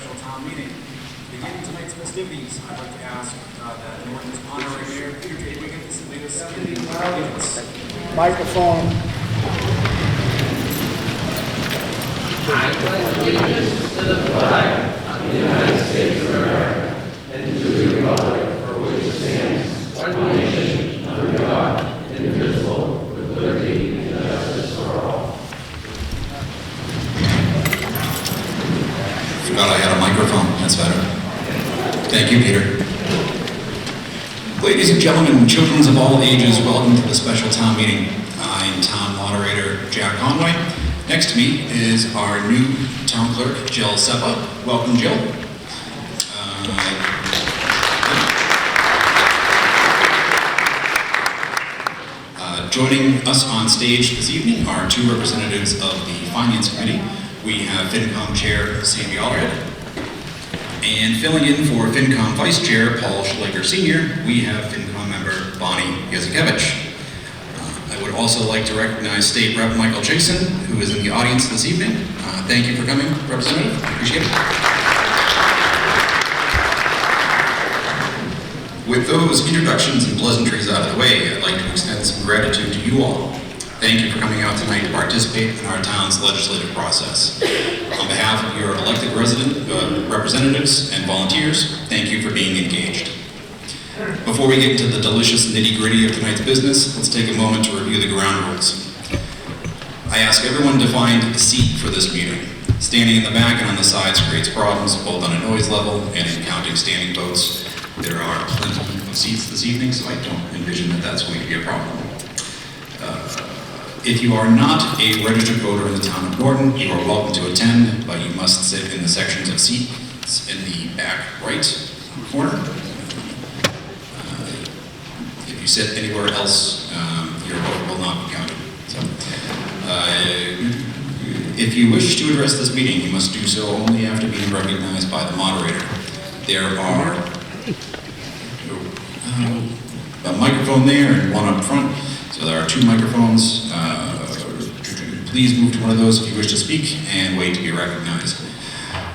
special town meeting. Beginning tonight's festivities, I'd like to ask that Norton's honorary mayor, Peter J. Wiggins, lead us in the pledge. Microphone. I pledge allegiance to the flag of the United States of America and to the republic for which it stands, one nation, under God, indivisible, with liberty and justice for all. Forgot I had a microphone. That's better. Thank you, Peter. Ladies and gentlemen, children of all ages, welcome to the special town meeting. I'm town moderator Jack Conway. Next to me is our new town clerk, Jill Seppa. Welcome, Jill. Joining us on stage this evening are two representatives of the Finance Committee. We have FinCom Chair Sandy Allred, and filling in for FinCom Vice Chair Paul Schleicher Sr., we have FinCom member Bonnie Yazikevich. I would also like to recognize State Rep Michael Jason, who is in the audience this evening. Thank you for coming, Representative. Appreciate it. With those introductions and pleasantries out of the way, I'd like to extend some gratitude to you all. Thank you for coming out tonight to participate in our town's legislative process. On behalf of your elected representatives and volunteers, thank you for being engaged. Before we get into the delicious nitty-gritty of tonight's business, let's take a moment to review the ground rules. I ask everyone to find a seat for this meeting. Standing in the back and on the sides creates problems, both on a noise level and in counting standing votes. There are plenty of seats this evening, so I don't envision that that's going to be a problem. If you are not a registered voter in the town of Norton, you are welcome to attend, but you must sit in the sections of seats in the back right corner. If you sit anywhere else, your vote will not be counted. So, if you wish to address this meeting, you must do so only after being recognized by the moderator. There are a microphone there and one up front, so there are two microphones. Please move to one of those if you wish to speak and wait to be recognized.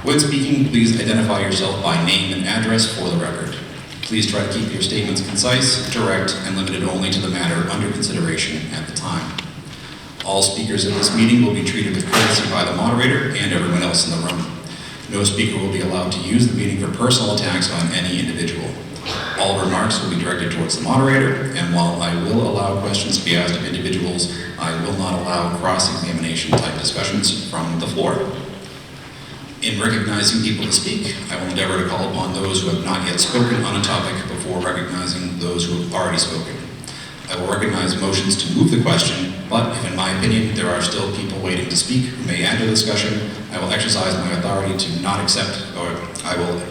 When speaking, please identify yourself by name and address for the record. Please try to keep your statements concise, direct, and limited only to the matter under consideration at the time. All speakers in this meeting will be treated with courtesy by the moderator and everyone else in the room. No speaker will be allowed to use the meeting for personal attacks on any individual. All remarks will be directed towards the moderator, and while I will allow questions to be asked of individuals, I will not allow cross-examination type discussions from the floor. In recognizing people to speak, I will endeavor to call upon those who have not yet spoken on a topic before recognizing those who have already spoken. I will recognize motions to move the question, but if in my opinion there are still people waiting to speak who may add to the discussion, I will exercise my authority to not accept, or I will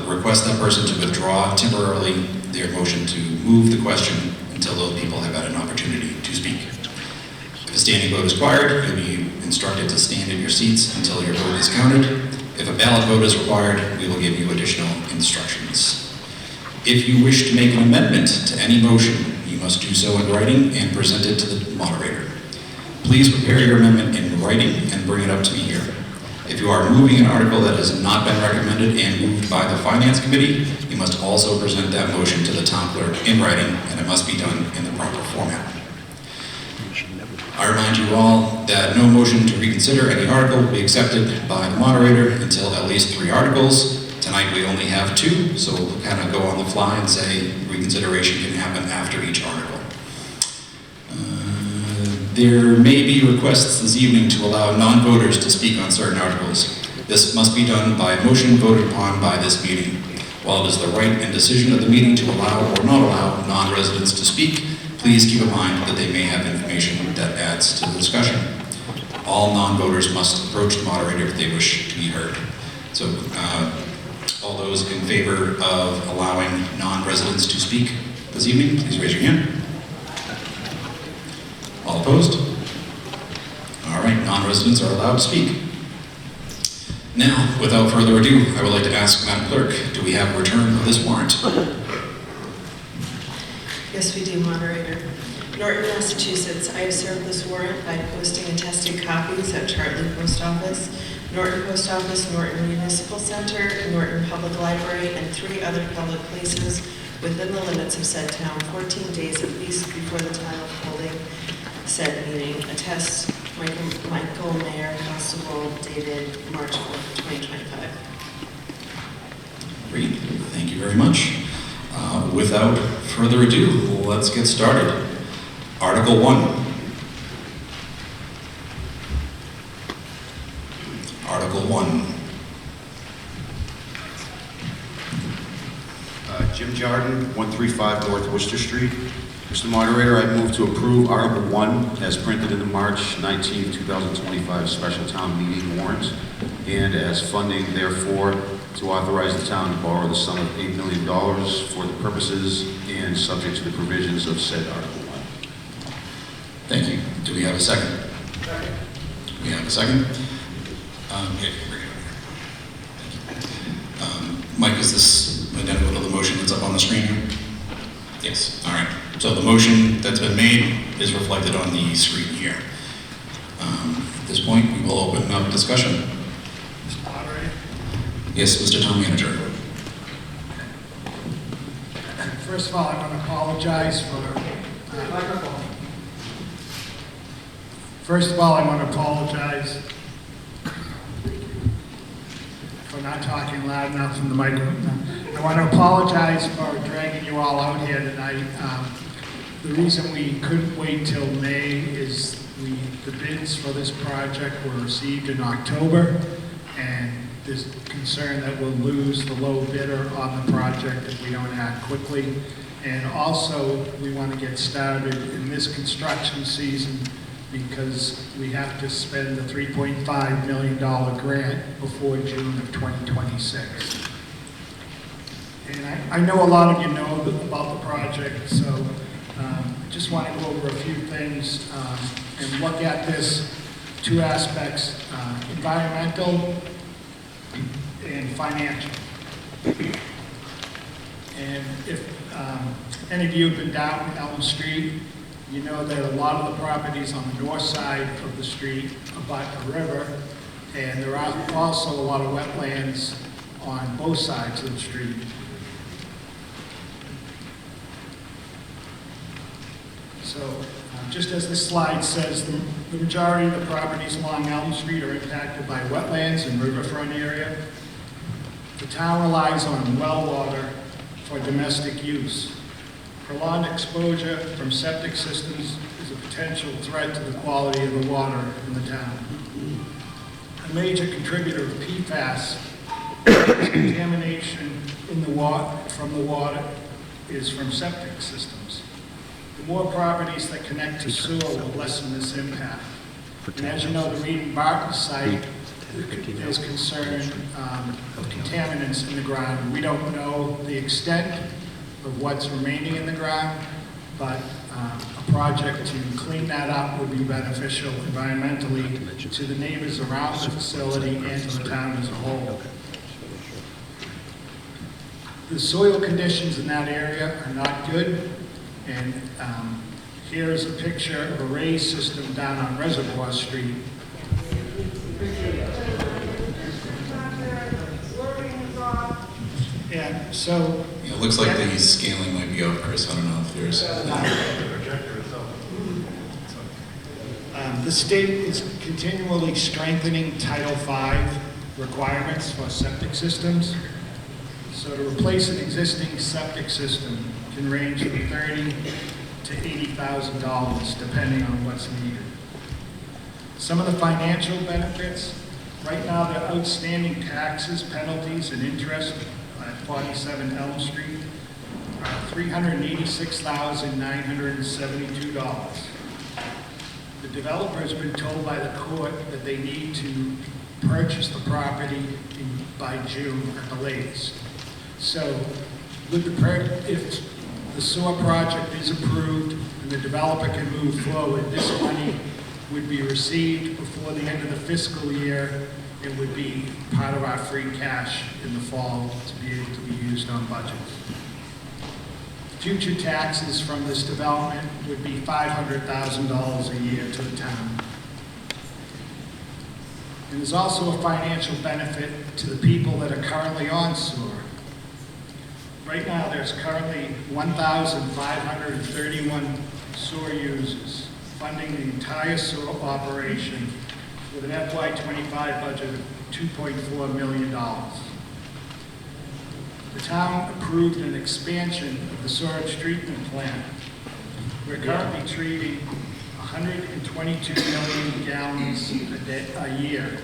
request that person to withdraw temporarily their motion to move the question until those people have had an opportunity to speak. If a standing vote is required, you'll be instructed to stand in your seats until your vote is counted. If a ballot vote is required, we will give you additional instructions. If you wish to make an amendment to any motion, you must do so in writing and present it to the moderator. Please prepare your amendment in writing and bring it up to me here. If you are moving an article that has not been recommended and moved by the Finance Committee, you must also present that motion to the town clerk in writing, and it must be done in the proper format. I remind you all that no motion to reconsider any article will be accepted by the moderator until at least 3 articles. Tonight we only have 2, so we'll kind of go on the fly and say reconsideration can happen after each article. There may be requests this evening to allow non-voters to speak on certain articles. This must be done by motion voted upon by this meeting. While it is the right and decision of the meeting to allow or not allow non-residents to speak, please keep in mind that they may have information that adds to the discussion. All non-voters must approach the moderator if they wish to be heard. So, all those in favor of allowing non-residents to speak this evening, please raise your hand. All opposed? All right, non-residents are allowed to speak. Now, without further ado, I would like to ask Madam Clerk, do we have a return of this warrant? Yes, we do, Moderator. Norton, Massachusetts. I have served this warrant by posting attested copies at Chartley Post Office Norton Post Office, Norton Municipal Center, Norton Public Library, and 3 other public places within the limits of said town 14 days at least before the time of holding said meeting. Attest Michael Mayer, Constable, dated March 4th, 2025. Great, thank you very much. Without further ado, let's get started. Article 1. Article 1. Jim Jardin, 135 North Worcester Street. Mr. Moderator, I move to approve Article 1 as printed in the March 19, 2025 special town meeting warrant, and as funding, therefore, to authorize the town to borrow the sum of $8 million for the purposes and subject to the provisions of said Article 1. Thank you. Do we have a second? Second. We have a second? Yeah, bring it over here. Thank you. Mike, is this identical to the motion that's up on the screen here? Yes. All right. So the motion that's been made is reflected on the screen here. At this point, we will open up discussion. Mr. Moderator? Yes, Mr. Town Manager. First of all, I want to apologize for microphone. First of all, I want to apologize for not talking loud enough from the microphone. I want to apologize for dragging you all out here tonight. The reason we couldn't wait till May is the bids for this project were received in October, and there's concern that we'll lose the low bidder on the project if we don't act quickly. And also, we want to get started in this construction season because we have to spend the $3.5 million grant before June of 2026. And I know a lot of you know about the project, so I just want to go over a few things and look at this 2 aspects, environmental and financial. And if any of you have been down Elm Street, you know that a lot of the properties on the north side of the street abut a river, and there are also a lot of wetlands on both sides of the street. So, just as this slide says, the majority of the properties along Elm Street are impacted by wetlands and riverfront area. The town relies on well water for domestic use. Prolonged exposure from septic systems is a potential threat to the quality of the water in the town. A major contributor of PFAS is contamination in the from the water is from septic systems. The more properties that connect to sewer will lessen this impact. And as you know, the Reed and Barton site, there's concern of contaminants in the ground. We don't know the extent of what's remaining in the ground, but a project to clean that up would be beneficial environmentally to the neighbors around the facility and to the town as a whole. The soil conditions in that area are not good, and here is a picture of a raised system down on Reservoir Street. And so It looks like the scaling might be off, Chris. I don't know if there's... The state is continually strengthening Title V requirements for septic systems. So to replace an existing septic system can range from $30,000 to $80,000 depending on what's needed. Some of the financial benefits, right now the outstanding taxes, penalties, and interest at 47 Elm Street are $386,972. The developer's been told by the court that they need to purchase the property by June at the latest. So with if the sewer project is approved and the developer can move forward, this money would be received before the end of the fiscal year. It would be part of our free cash in the fall to be able to be used on budgets. Future taxes from this development would be $500,000 a year to the town. And there's also a financial benefit to the people that are currently on sewer. Right now, there's currently 1,531 sewer users, funding the entire sewer operation with an FY25 budget of $2.4 million. The town approved an expansion of the sewage treatment plant. We're currently treating 122 million gallons a year.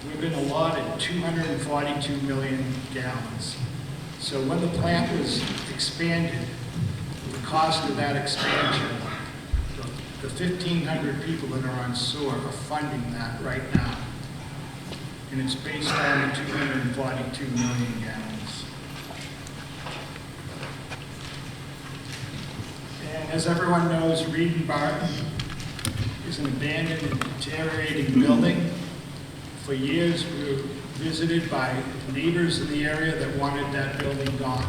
We've been allotted 242 million gallons. So when the plant was expanded, the cost of that expansion, the 1,500 people that are on sewer are funding that right now. And it's based on 242 million gallons. And as everyone knows, Reed and Barton is an abandoned and deteriorating building. For years, we were visited by neighbors in the area that wanted that building gone.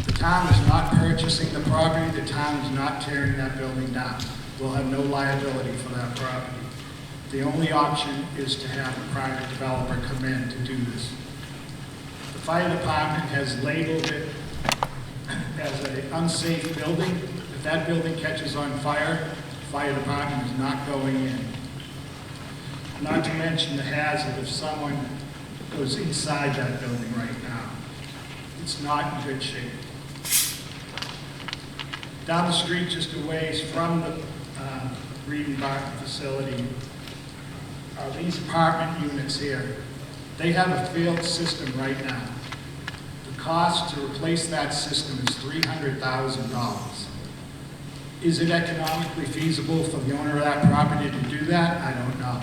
The town is not purchasing the property. The town is not tearing that building down. We'll have no liability for that property. The only option is to have a private developer come in to do this. The fire department has labeled it as an unsafe building. If that building catches on fire, the fire department is not going in. Not to mention the hazard if someone goes inside that building right now. It's not in good shape. Down the street, just a ways from the Reed and Barton facility, are these apartment units here. They have a failed system right now. The cost to replace that system is $300,000. Is it economically feasible for the owner of that property to do that? I don't know.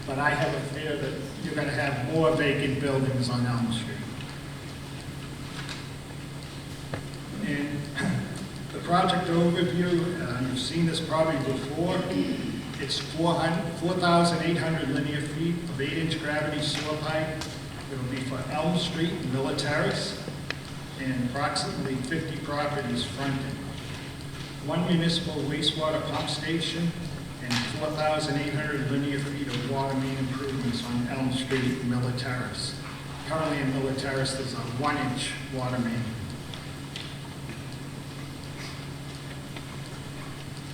But I have a fear that you're going to have more vacant buildings on Elm Street. And the project overview, you've seen this probably before. It's 4,800 linear feet of 8-inch gravity sewer pipe. It'll be for Elm Street and Miller Terrace, and approximately 50 properties fronted. One municipal wastewater pump station, and 4,800 linear feet of water main improvements on Elm Street and Miller Terrace. Currently in Miller Terrace, there's a 1-inch water main.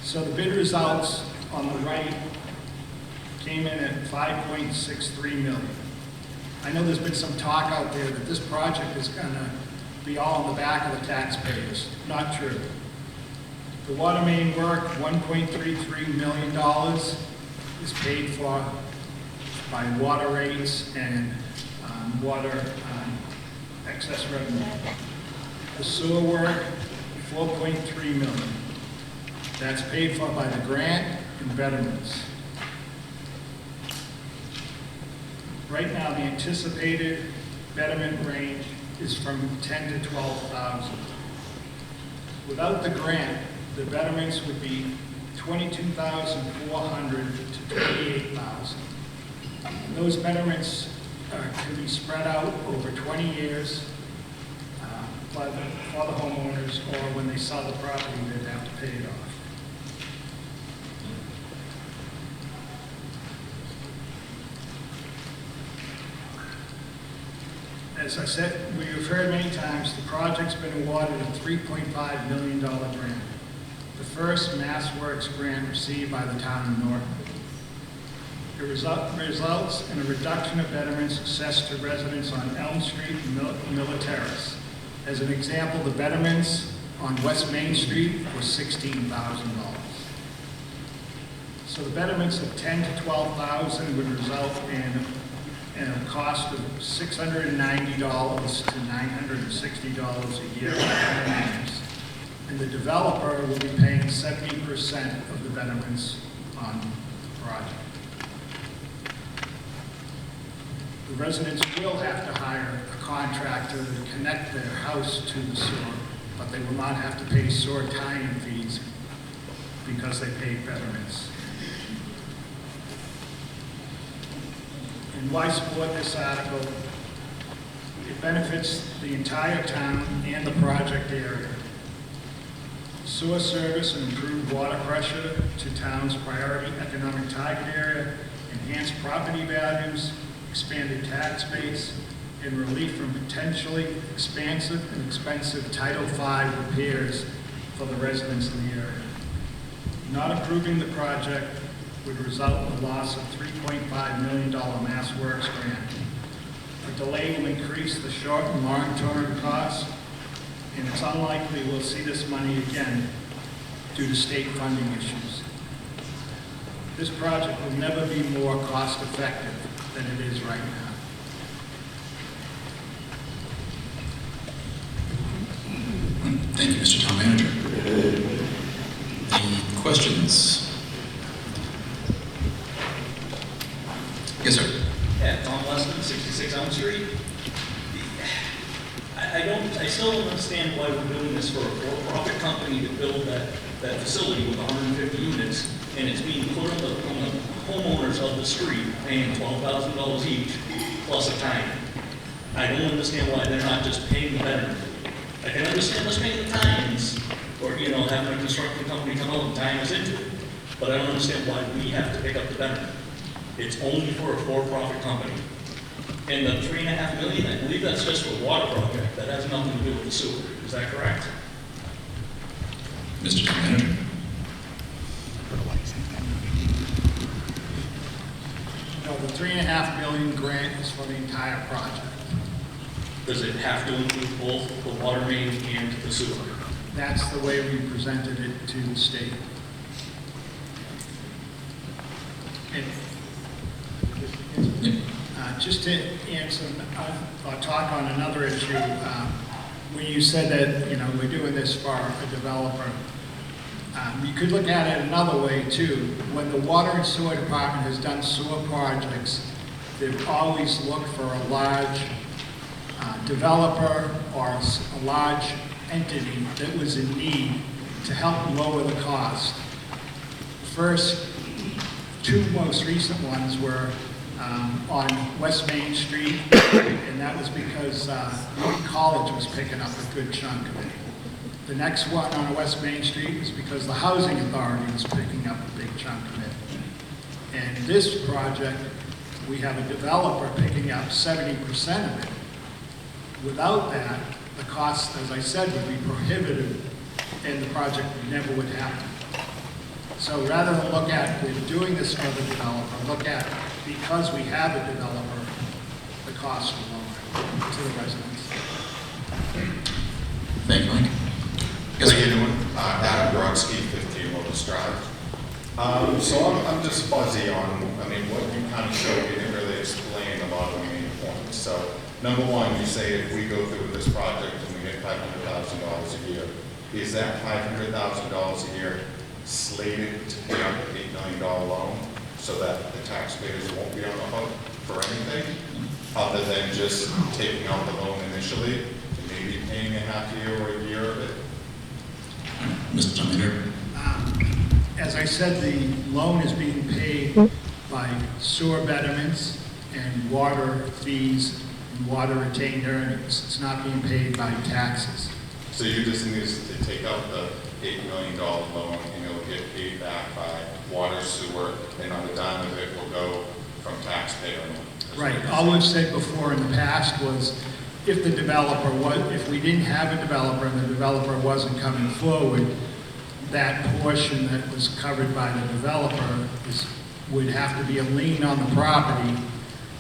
So the bid results on the right came in at $5.63 million. I know there's been some talk out there that this project is going to be all on the back of the taxpayers. Not true. The water main work, $1.33 million, is paid for by water rates and water excess revenue. The sewer work, $4.3 million. That's paid for by the grant and betterments. Right now, the anticipated betterment range is from $10,000 to $12,000. Without the grant, the betterments would be $22,400 to $28,000. Those betterments can be spread out over 20 years for the homeowners, or when they sell the property, they'd have to pay it off. As I said, we've heard many times, the project's been awarded a $3.5 million grant. The first Mass Works grant received by the town of Norton. It results in a reduction of betterments assessed to residents on Elm Street and Miller Terrace. As an example, the betterments on West Main Street were $16,000. So the betterments of $10,000 to $12,000 would result in a cost of $690 to $960 a year for betterments. And the developer will be paying 70% of the betterments on the project. The residents will have to hire a contractor to connect their house to the sewer, but they will not have to pay sewer tie-in fees because they paid betterments. And why support this article? It benefits the entire town and the project area. Sewer service and improved water pressure to town's priority economic target area, enhanced enhanced property values, expanded tax base, and relief from potentially expansive and expensive Title V repairs for the residents of the area. Not approving the project would result in the loss of $3.5 million Mass Works grant. A delay will increase the short and long-term costs, and it's unlikely we'll see this money again due to state funding issues. This project will never be more cost-effective than it is right now. Thank you, Mr. Town Manager. Any questions? Yes, sir. Yeah, Tom Westman, 66 Elm Street. I still don't understand why we're doing this for a for-profit company to build that facility with 150 units, and it's being put on the homeowners of the street, paying $12,000 each, plus a time. I don't understand why they're not just paying the vendor. I can understand us paying the tines, or, having a construction company come out and tie us into it, but I don't understand why we have to pick up the vendor. It's only for a for-profit company. And the $3.5 million, I believe that's just for a water project. That has nothing to do with the sewer. Is that correct? Mr. Town Manager. No, the $3.5 million grant is for the entire project. Does it have to include both the water main and the sewer? That's the way we presented it to the state. And just to answer or talk on another issue, when you said that we're doing this for a developer, you could look at it another way too. When the water and sewer department has done sewer projects, they've always looked for a large developer or a large entity that was in need to help lower the cost. First, two most recent ones were on West Main Street, and that was because Newton College was picking up a good chunk of it. The next one on West Main Street was because the Housing Authority was picking up a big chunk of it. And this project, we have a developer picking up 70% of it. Without that, the cost, as I said, would be prohibitive, and the project never would happen. So rather than look at we're doing this for the developer, look at because we have a developer, the cost will lower to the residents. Thank you, Mike. Yes, How you sir. doing? Adam Brodsky, 15 Lotus Drive. So I'm just fuzzy on, what you kind of showed, you didn't really explain a lot of the main points. So number one, you say if we go through this project and we get $500,000 a year, is that $500,000 a year slated to pay out the $8 million loan so that the taxpayers won't be on the hook for anything other than just taking out the loan initially and maybe paying a half year or a year of it? Mr. Town Manager. As I said, the loan is being paid by sewer betterments and water fees and water retained earnings. It's not being paid by taxes. So you just need to take out the $8 million loan and it'll get paid back by water, sewer, and on the dime of it will go from taxpayer. Right. All we've said before in the past was if the developer if we didn't have a developer and the developer wasn't coming forward, that portion that was covered by the developer would have to be a lien on the property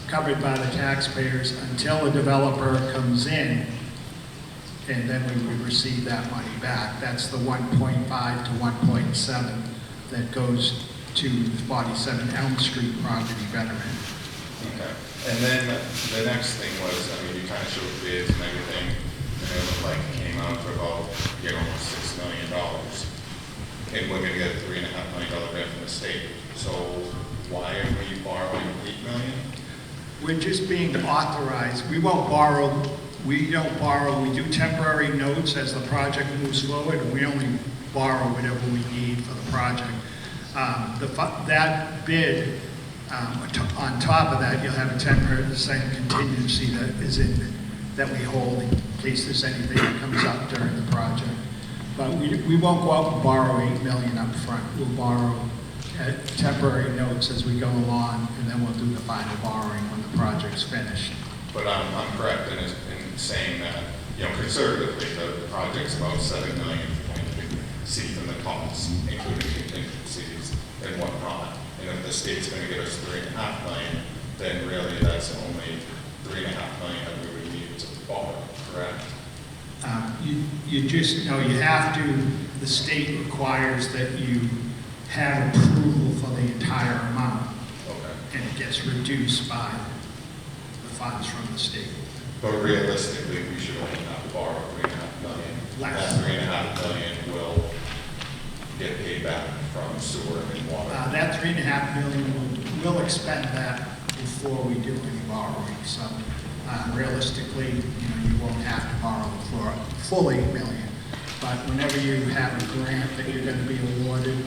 covered by the taxpayers until a developer comes in, and then we would receive that money back. That's the 1.5 to 1.7 that goes to the 47 Elm Street property betterment. Okay. And then the next thing was, you kind of showed bids and everything, and it looked like it came out to about, almost $6 million. And we're gonna get a $3.5 million grant from the state. So why are we borrowing $8 million? We're just being authorized. We won't borrow. We don't borrow. We do temporary notes as the project moves forward, and we only borrow whatever we need for the project. That bid, on top of that, you'll have a 10% contingency that we hold in case there's anything that comes up during the project. But we won't go out and borrow $8 million up front. We'll borrow temporary notes as we go along, and then we'll do the final borrowing when the project's finished. But I'm correct in saying that, you know, conservatively, the project's about $7 million when you see from the costs, including contingencies and whatnot. And if the state's gonna give us $3.5 million, then really that's only $3.5 million that we would need to borrow, correct? You just, no, you have to, the state requires that you have approval for the entire amount, Okay. and it gets reduced by the funds from the state. But realistically, we should only have to borrow $3.5 million. Less. That $3.5 million will get paid back from sewer and water. That $3.5 million, we'll expend that before we do any borrowing. So realistically, you won't have to borrow for full $8 million. But whenever you have a grant that you're going to be awarded,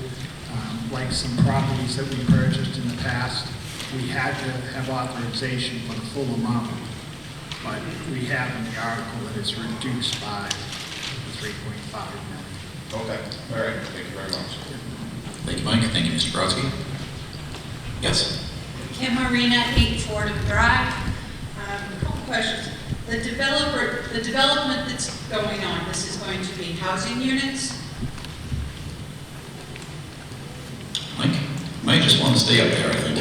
like some properties that we purchased in the past, we had to have authorization for the full amount. But we have in the article that it's reduced by $3.5 million. Okay, all right, thank you very much. Thank you, Mike. Thank you, Mr. Brodsky. Yes? Kim Marina, 8 Fordham Drive. A couple questions. The development that's going on, this is going to be housing units? Mike? Mike just want to stay up there, I think.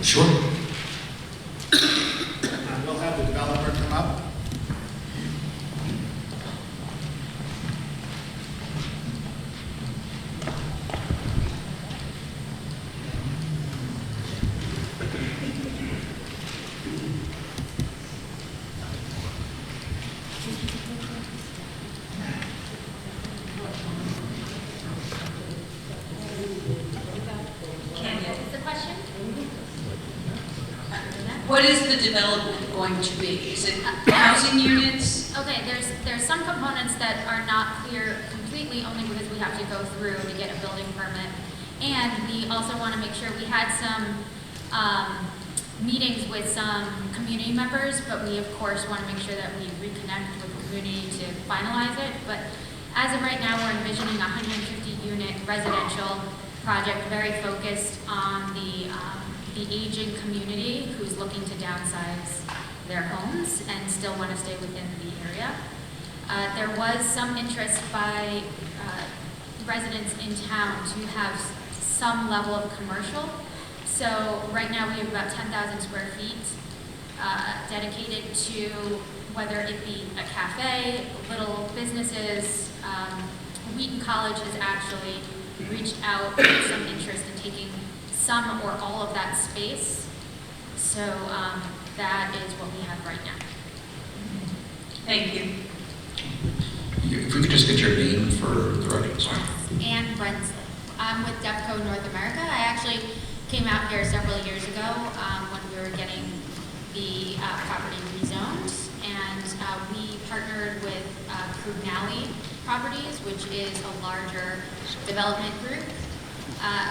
Sure. We'll have the developer come up. What is the development going to be? Is it housing units? Okay, there's some components that are not clear completely only because we have to go through to get a building permit. And we also want to make sure, we had some meetings with some community members, but we of course want to make sure that we reconnect with the community to finalize it. But as of right now, we're envisioning a 150 unit residential project, very focused on the aging community who's looking to downsize their homes and still want to stay within the area. There was some interest by residents in town to have some level of commercial. So right now we have about 10,000 square feet dedicated to whether it be a cafe, little businesses. Wheaton College has actually reached out with some interest in taking some or all of that space. So that is what we have right now. Thank you. If we could just get your name for the record, sorry. Ann Brensley. I'm with DevCo North America. I actually came out here several years ago when we were getting the property rezoned, and we partnered with Krugnali Properties, which is a larger development group.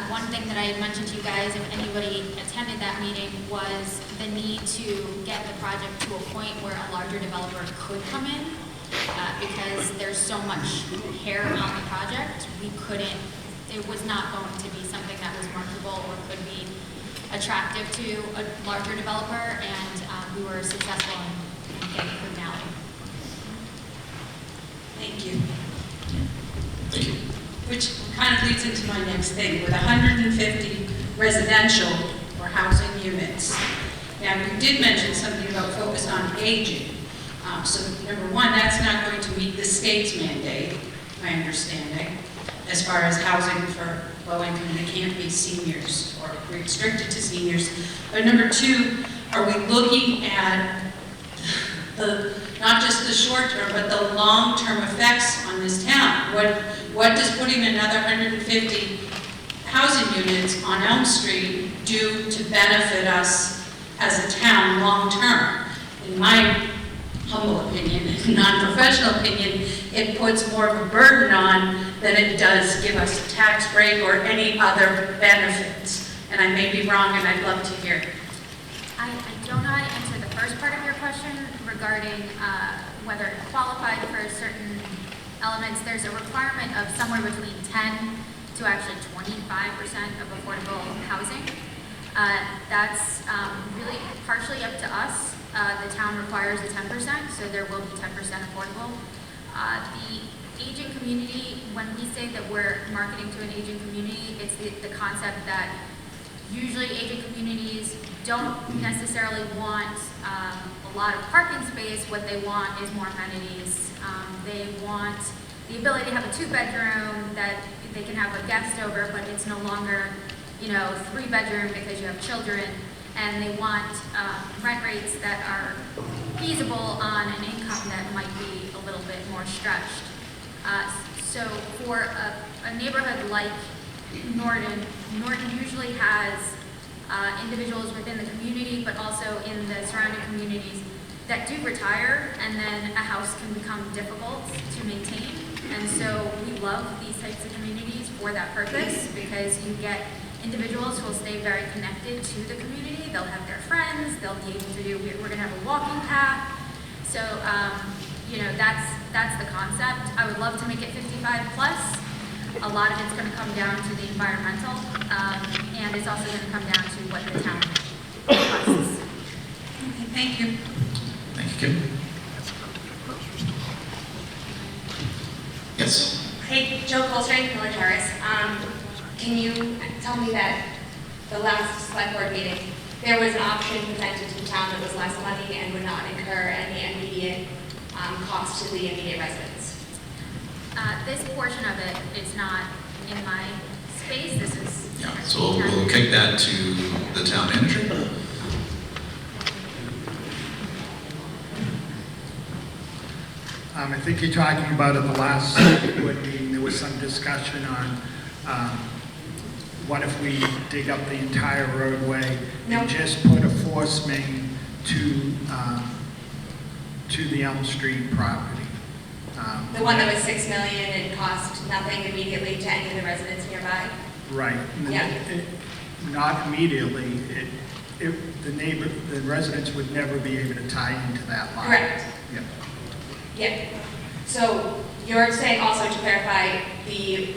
One thing that I mentioned to you guys, if anybody attended that meeting, was the need to get the project to a point where a larger developer could come in, because there's so much hair on the project. It was not going to be something that was marketable or could be attractive to a larger developer, and we were successful in getting Krugnali. Thank you. Thank you. Which kind of leads into my next thing, with 150 residential or housing units. Now, you did mention something about focus on aging. So number one, that's not going to meet the state's mandate, my understanding, as far as housing for low income. They can't be seniors or restricted to seniors. But number two, are we looking at not just the short term, but the long term effects on this town? What does putting another 150 housing units on Elm Street do to benefit us as a town long term? In my humble opinion, non-professional opinion, it puts more of a burden on than it does give us a tax break or any other benefits. And I may be wrong, and I'd love to hear. I don't know how to answer the first part of your question regarding whether it qualified for certain elements. There's a requirement of somewhere between 10 to actually 25% of affordable housing. That's really partially up to us. The town requires a 10%, so there will be 10% affordable. The aging community, when we say that we're marketing to an aging community, it's the concept that usually aging communities don't necessarily want a lot of parking space. What they want is more amenities. They want the ability to have a 2-bedroom that they can have a guest over, but it's no longer, 3-bedroom because you have children. And they want rent rates that are feasible on an income that might be a little bit more stretched. So for a neighborhood like Norton usually has individuals within the community, but also in the surrounding communities that do retire, and then a house can become difficult to maintain. And so we love these types of communities for that purpose, because you get individuals who will stay very connected to the community. They'll have their friends, they'll be able to do, we're gonna have a walking path. So, that's the concept. I would love to make it 55 plus. A lot of it's gonna come down to the environmental, and it's also gonna come down to what the town costs. Okay, thank you. Thank you, Kim. Yes. Hey, Joe Coltrane, Miller Terrace. Can you tell me that the last select board meeting, there was an option presented to the town that was less money and would not incur any immediate cost to the immediate residents? This portion of it is not in my space. This is. Yeah, so we'll kick that to the town manager. I think you're talking about at the last board meeting, there was some discussion on what if we dig up the entire roadway and just put a force main to the Elm Street property. The one that was $6 million and cost nothing immediately to any of the residents nearby? Right. Yeah. Not immediately. The residents would never be able to tie into that line. Correct. Yeah. Yeah. So you're saying also, to clarify, the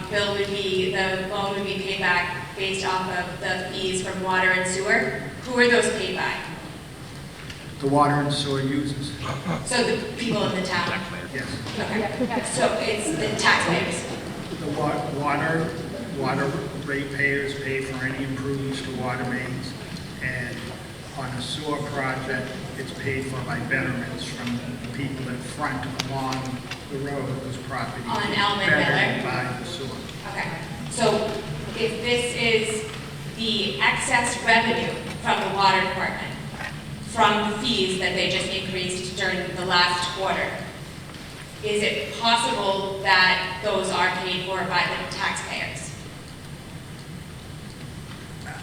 loan would be paid back based off of the fees from water and sewer? Who are those paid by? The water and sewer users. So the people in the town? Yes. Okay. So it's the taxpayers? The water ratepayers pay for any improvements to water mains, and on a sewer project, it's paid for by betterments from the people that front along the road whose property On is Elm and bettered Miller? by the sewer. Okay. So if this is the excess revenue from the water department, from the fees that they just increased during the last quarter, is it possible that those are paid for by the taxpayers?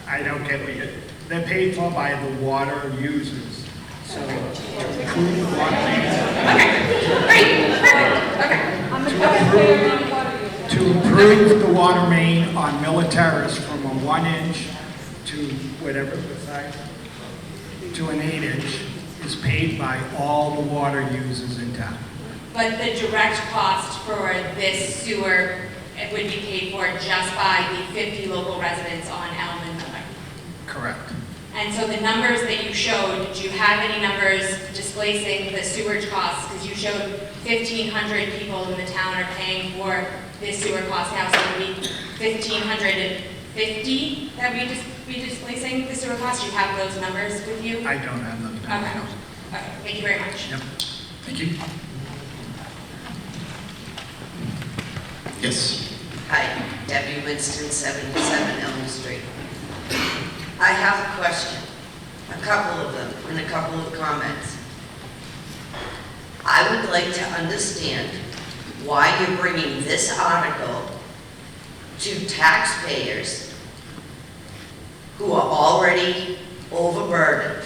I don't get what you're, they're paid for by the water users. So to improve the water mains. Okay, great, perfect, okay. To improve the water main on Miller Terrace from a 1-inch to whatever the size, to an 8-inch is paid by all the water users in town. But the direct cost for this sewer, it would be paid for just by the 50 local residents on Elm and Miller. Correct. And so the numbers that you showed, do you have any numbers displacing the sewage costs? Because you showed 1,500 people in the town are paying for this sewer cost now, so it would be 1,550 that would be displacing the sewer cost. Do you have those numbers with you? I don't have them. Okay. Okay, thank you very much. Yep. Thank you. Yes. Hi, Debbie Winston, 77 Elm Street. I have a question, a couple of them, and a couple of comments. I would like to understand why you're bringing this article to taxpayers who are already overburdened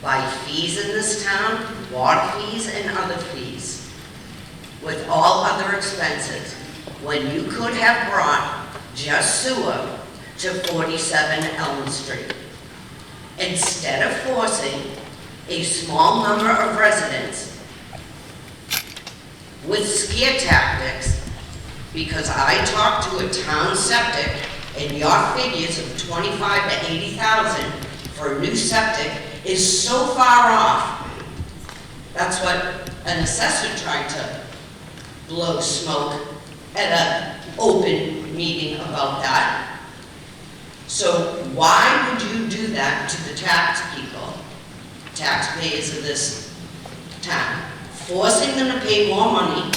by fees in this town, water fees and other fees, with all other expenses, when you could have brought just sewer to 47 Elm Street. Instead of forcing a small number of residents with scare tactics Because I talked to a town septic, and your figures of 25 to 80,000 for a new septic is so far off. That's what an assessor tried to blow smoke at an open meeting about that. So why would you do that to the taxpayers of this town? Forcing them to pay more money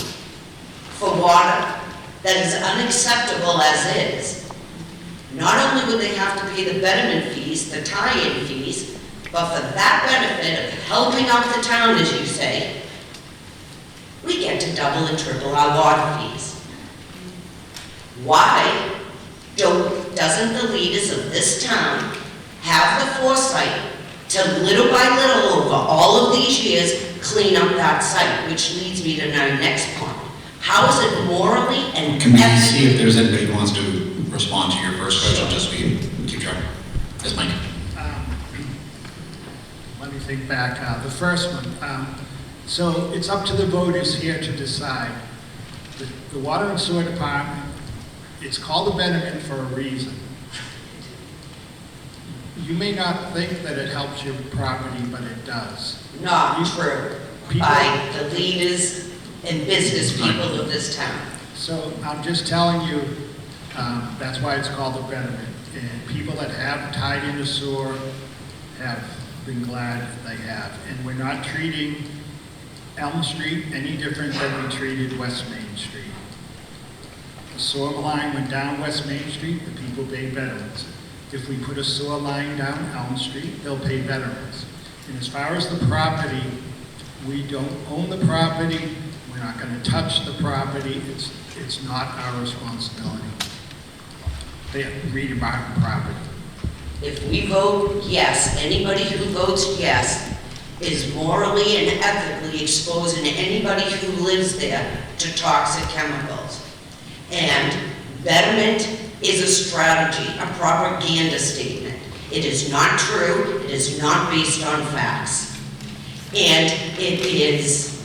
for water that is unacceptable as is. Not only would they have to pay the betterment fees, the tie-in fees, but for that benefit of helping out the town, as you say, we get to double and triple our water fees. Why doesn't the leaders of this town have the foresight to little by little over all of these years clean up that site, which leads me to my next point. How is it morally and Can we see ethically? if there's anybody who wants to respond to your first question, just so we can keep track? Yes, Mike. Let me think back. The first one. So it's up to the voters here to decide. The Water and Sewer Department, it's called a betterment for a reason. You may not think that it helps your property, but it does. Not true. People- By the leaders and business people of this town. So I'm just telling you, that's why it's called a betterment. And people that have tied into sewer have been glad they have. And we're not treating Elm Street any different than we treated West Main Street. The sewer line went down West Main Street, the people paid betterments. If we put a sewer line down Elm Street, they'll pay betterments. And as far as the property, we don't own the property, we're not going to touch the property, it's not our responsibility. They read about the property. If we vote yes, anybody who votes yes is morally and ethically exposing anybody who lives there to toxic chemicals. And betterment is a strategy, a propaganda statement. It is not true, it is not based on facts. And it is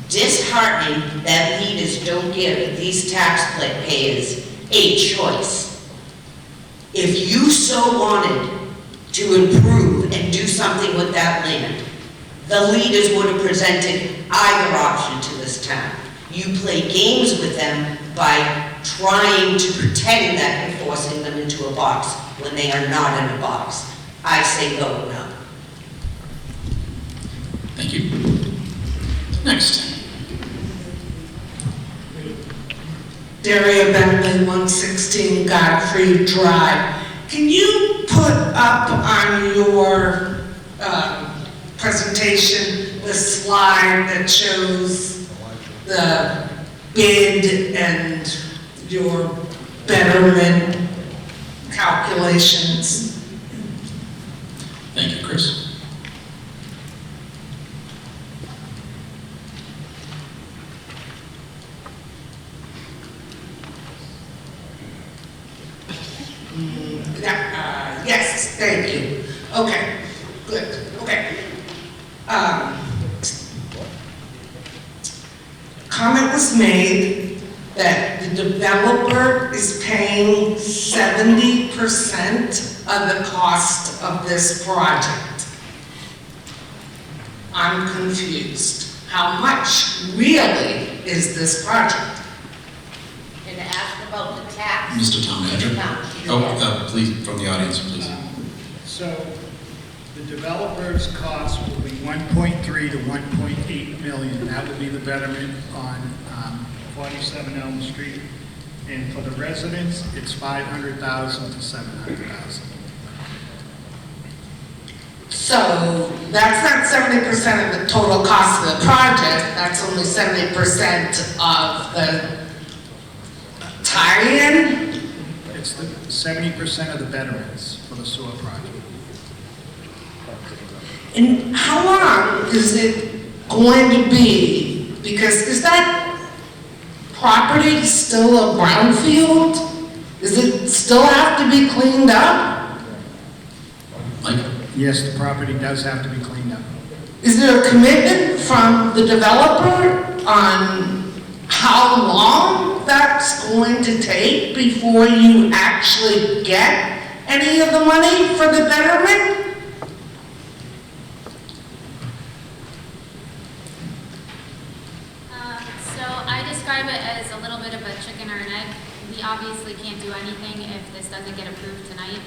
disheartening that leaders don't give these taxpayers a choice. If you so wanted to improve and do something with that land, the leaders would have presented either option to this town. You play games with them by trying to pretend that you're forcing them into a box when they are not in a box. I say vote no. Thank you. Next. Daria Bentley, 116 Godfrey Drive. Can you put up on your presentation the slide that shows the bid and your betterment calculations? Thank you, Chris. Yes, thank you. Okay, good, okay. Comment was made that the developer is paying 70% of the cost of this project. I'm confused. How much really is this project? And ask about the tax. Mr. Town Manager? Oh, please, from the audience, please. So the developer's cost will be 1.3 to 1.8 million. That would be the betterment on 47 Elm Street. And for the residents, it's 500,000 to 700,000. So that's not 70% of the total cost of the project, that's only 70% of the tie-in? It's the 70% of the betterments for the sewer project. And how long is it going to be? Because is that property still a brownfield? Does it still have to be cleaned up? Mike? Yes, the property does have to be cleaned up. Is there a commitment from the developer on how long that's going to take before you actually get any of the money for the betterment? So I describe it as a little bit of a chicken or an egg. We obviously can't do anything if this doesn't get approved tonight.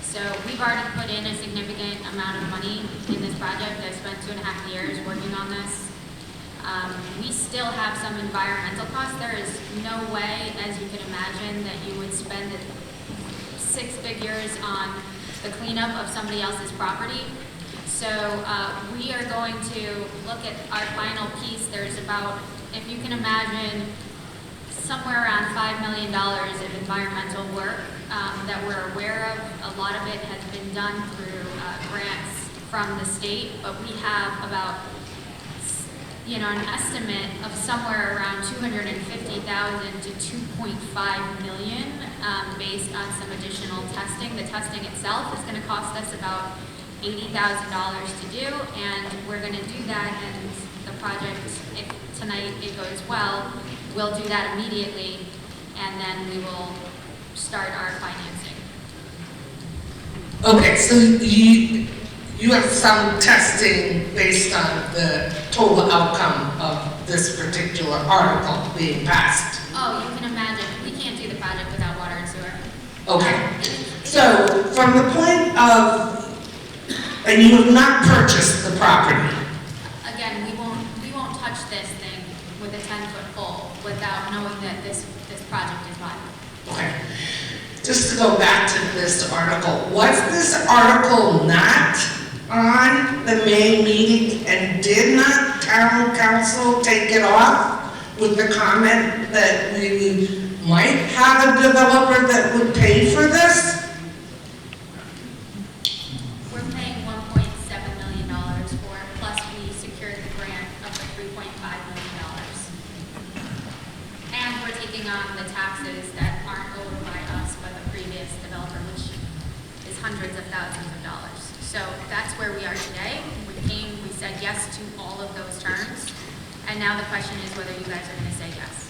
So we've already put in a significant amount of money in this project. I spent 2.5 years working on this. We still have some environmental costs. There is no way, as you can imagine, that you would spend 6 figures on the cleanup of somebody else's property. So we are going to look at our final piece. There's about, if you can imagine, somewhere around $5 million of environmental work that we're aware of. A lot of it has been done through grants from the state, but we have about, an estimate of somewhere around $250,000 to $2.5 million based on some additional testing. The testing itself is going to cost us about $80,000 to do, and we're going to do that, and the project, if tonight it goes well, we'll do that immediately, and then we will start our financing. Okay, so you have some testing based on the total outcome of this particular article being passed? Oh, you can imagine, we can't do the project without water and sewer. Okay, so from the point of, and you have not purchased the property? Again, we won't touch this thing with a 10-foot pole without knowing that this project is viable. Okay. Just to go back to this article, was this article not on the May meeting and did not town council take it off with the comment that we might have a developer that would pay for this? We're paying $1.7 million for it, plus we secured the grant of the $3.5 million. And we're taking on the taxes that aren't owed by us, but the previous developer, which is hundreds of thousands of dollars. So that's where we are today. We said yes to all of those terms, and now the question is whether you guys are going to say yes.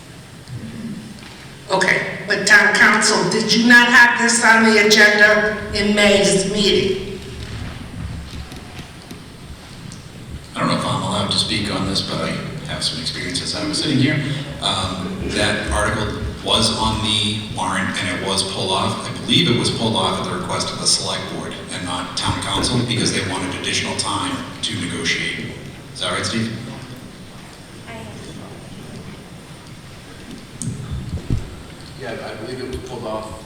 Okay, but town council, did you not have this on the agenda in May's meeting? I don't know if I'm allowed to speak on this, but I have some experience as I was sitting here. That article was on the warrant and it was pulled off. I believe it was pulled off at the request of the select board and not town council because they wanted additional time to negotiate. Is that right, Steve? Yeah, I believe it was pulled off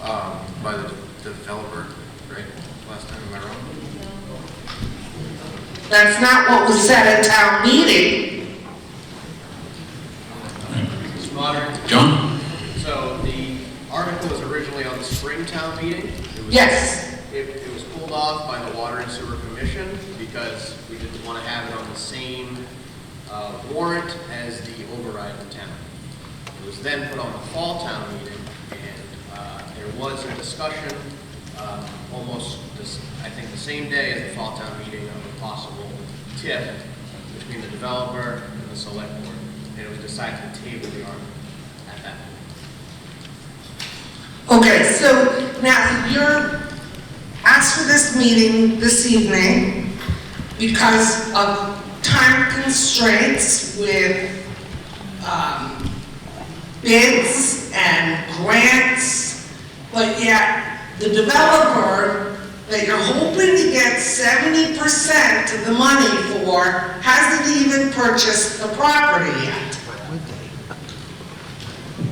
by the developer, right? Last time, am I wrong? That's not what was said at town meeting. Mr. Moderator? John? So the article was originally on the Springtown meeting. Yes. It was pulled off by the Water and Sewer Commission because we didn't want to have it on the same warrant as the override in town. It was then put on the fall town meeting, and there was a discussion almost, I think, the same day as the fall town meeting of a possible TIF between the developer and the select board, and it was decided to table the article at that point. Okay, so now you're asked for this meeting this evening because of time constraints with bids and grants, but yet the developer that you're hoping to get 70% of the money for hasn't even purchased the property yet.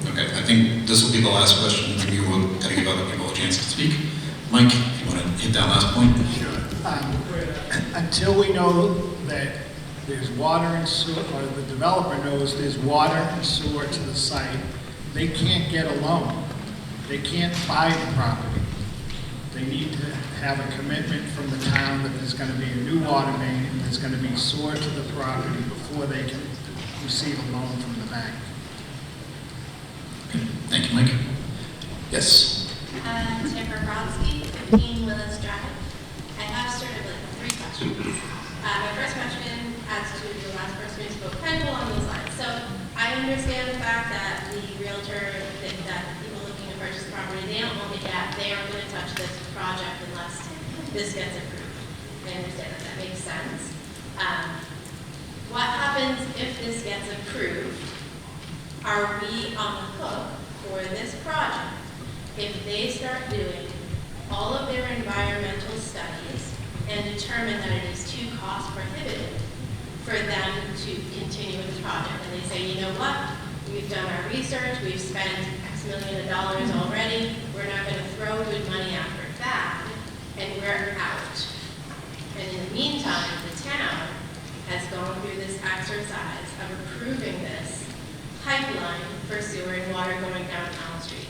Okay, I think this will be the last question. Maybe we'll kind of give other people a chance to speak. Mike, if you want to hit that last point? Sure. Until we know that there's water and sewer, or the developer knows there's water and sewer to the site, they can't get a loan. They can't buy the property. They need to have a commitment from the town that there's going to be a new water main and there's going to be sewer to the property before they can receive a loan from the bank. Okay, thank you, Mike. Yes? Timber Bronski, 15 Willis Drive. I have sort of like 3 questions. My first question, as to the last person who spoke, kind of along those lines. So I understand the fact that the realtor, that people looking to purchase property, they don't own it yet. They aren't going to touch this project unless this gets approved. I understand that. That makes sense. What happens if this gets approved? Are we on the hook for this project if they start doing all of their environmental studies and determine that it is too cost prohibitive for them to continue with the project? And they say, you know what, we've done our research, we've spent X million of dollars already, we're not going to throw good money after bad, and we're out. And in the meantime, the town has gone through this exercise of approving this pipeline for sewer and water going down Elm Street.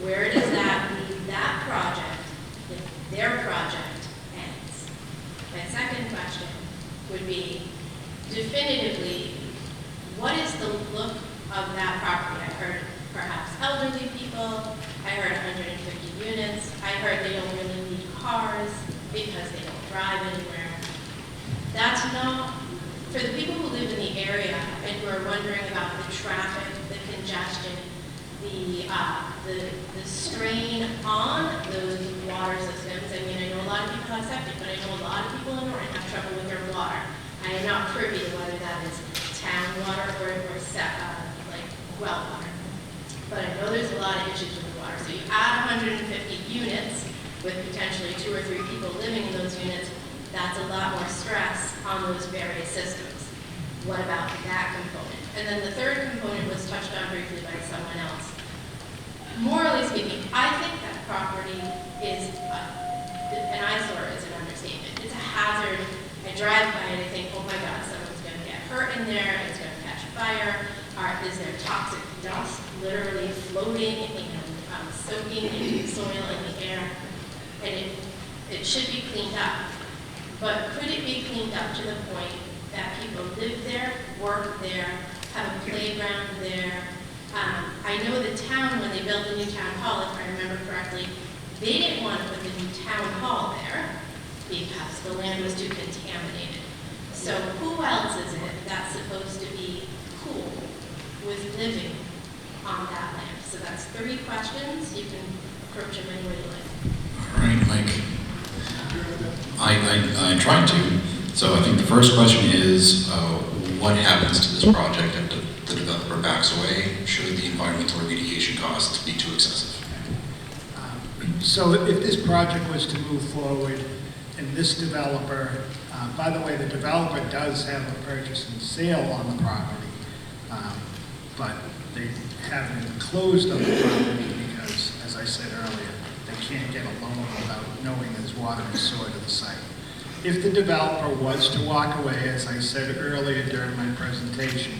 Where does that leave that project if their project ends? My second question would be, definitively, what is the look of that property? I heard perhaps elderly people, I heard 150 units, I heard they don't really need cars because they don't drive anywhere. That's not, for the people who live in the area and who are wondering about the traffic, the congestion, the strain on those water systems. I mean, I know a lot of people have septic, but I know a lot of people in Norton have trouble with their water. I am not privy to whether that is town water or like well water. But I know there's a lot of issues with the water. So you add 150 units with potentially 2 or 3 people living in those units, that's a lot more stress on those various systems. What about that component? And then the third component was touched on briefly by someone else. Morally speaking, I think that property is, an eyesore is an understatement. It's a hazard. I drive by and I think, oh my God, someone's going to get hurt in there, it's going to catch fire. Is there toxic dust literally floating and soaking into the soil in the air? And it should be cleaned up. But could it be cleaned up to the point that people live there, work there, have a playground there? I know the town, when they built the new town hall, if I remember correctly, they didn't want to put the new town hall there because the land was too contaminated. So who else is it that's supposed to be cool with living on that land? So that's 3 questions. You can approach them any way you like. All right, Mike. I tried to. So I think the first question is, what happens to this project if the developer backs away? Should the environmental remediation costs be too excessive? So if this project was to move forward and this developer, by the way, the developer does have a purchase and sale on the property, but they haven't closed on the property because, as I said earlier, they can't get a loan without knowing there's water and sewer to the site. If the developer was to walk away, as I said earlier during my presentation,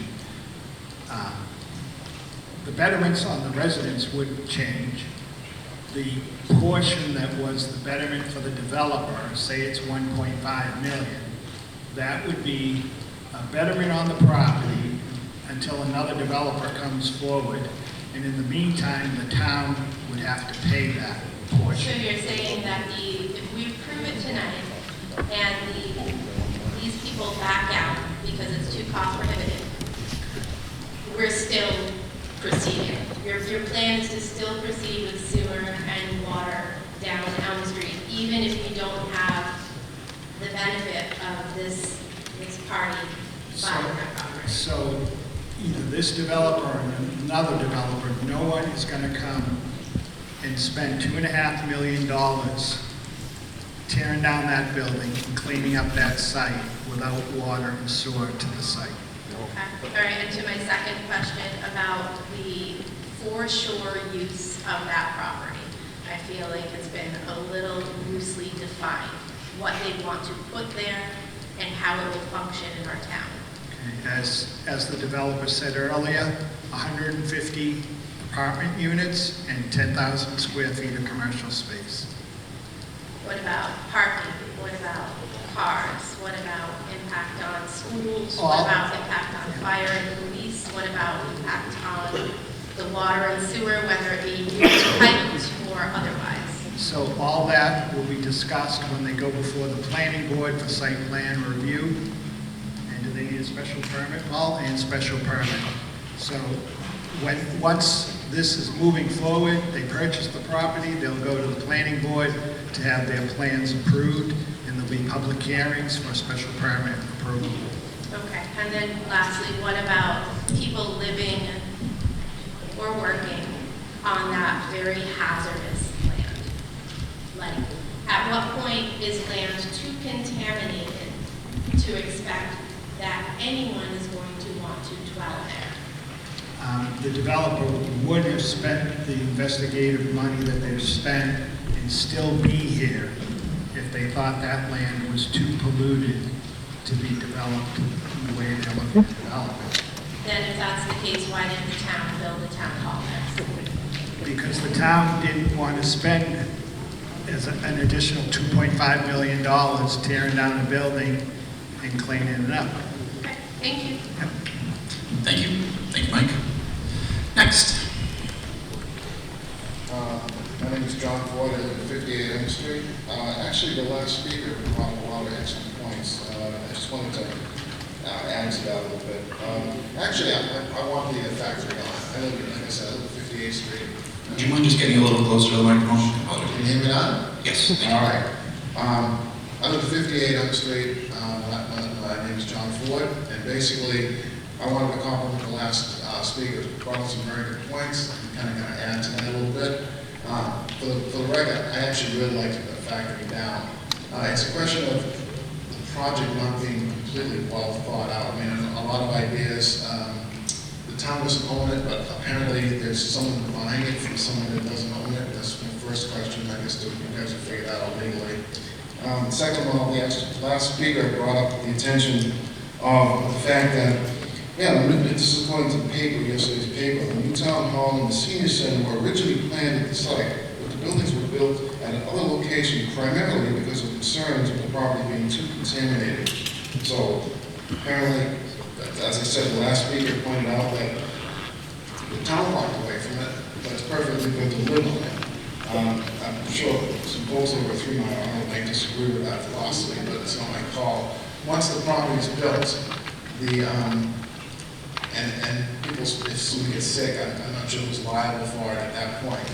the betterments on the residents would change. The portion that was the betterment for the developer, say it's 1.5 million, that would be a betterment on the property until another developer comes forward. And in the meantime, the town would have to pay that portion. So you're saying that if we approve it tonight and these people back out because it's too cost prohibitive, we're still proceeding. Your plan is to still proceed with sewer and water down Elm Street, even if you don't have the benefit of this party buying that property. So either this developer or another developer, no one is going to come and spend $2.5 million tearing down that building and cleaning up that site without water and sewer to the site. Okay. All right, and to my second question about the foreshore use of that property. I feel like it's been a little loosely defined, what they want to put there and how it will function in our town. Okay. As the developer said earlier, 150 apartment units and 10,000 square feet of commercial space. What about parking? What about cars? What about impact on schools? What about impact on fire and police? What about impact on the water and sewer, whether it be piped or otherwise? So all that will be discussed when they go before the planning board for site plan review. And to they need a special permit, and special permit. So once this is moving forward, they purchase the property, they'll go to the planning board to have their plans approved, and there'll be public hearings for special permit approval. Okay, and then lastly, what about people living or working on that very hazardous land? Like, at what point is land too contaminated to expect that anyone is going to want to dwell there? The developer would have spent the investigative money that they've spent and still be here if they thought that land was too polluted to be developed in the way they're looking to develop it. Then if that's the case, why didn't the town build a town hall there? Because the town didn't want to spend as an additional $2.5 million tearing down the building and cleaning it up. Okay, thank you. Thank you. Thank you, Mike. Next. My name is John Floyd, I live at 58 Elm Street. Actually, the last speaker brought a lot of excellent points. I just wanted to add to that a little bit. Actually, I want the factory on. I live, like I said, I live at 58th Street. Would you mind just getting a little closer to the microphone? Can you hear me now? Yes. Thank you. All right. I live at 58 Elm Street. My name is John Floyd, and basically, I wanted to compliment the last speaker. Brought some very good points. I'm kind of going to add to that a little bit. For the record, I actually really like the factory down. It's a question of the project not being completely well thought out. I mean, a lot of ideas. The town doesn't own it, but apparently there's someone buying it from someone that doesn't own it. That's my first question. I guess you guys will figure that out legally. Second of all, the last speaker brought up the attention of the fact that, yeah, this is according to the paper, yesterday's paper, the new town hall and the senior center were originally planned at the site, but the buildings were built at another location primarily because of concerns with the property being too contaminated. So apparently, as I said, the last speaker pointed out that the town walked away from it, but it's perfectly good to live on it. I'm sure some folks over 3 Mile Island might disagree with that philosophy, but it's not my call. Once the property is built, and people, if somebody gets sick, I'm not sure who's liable for it at that point.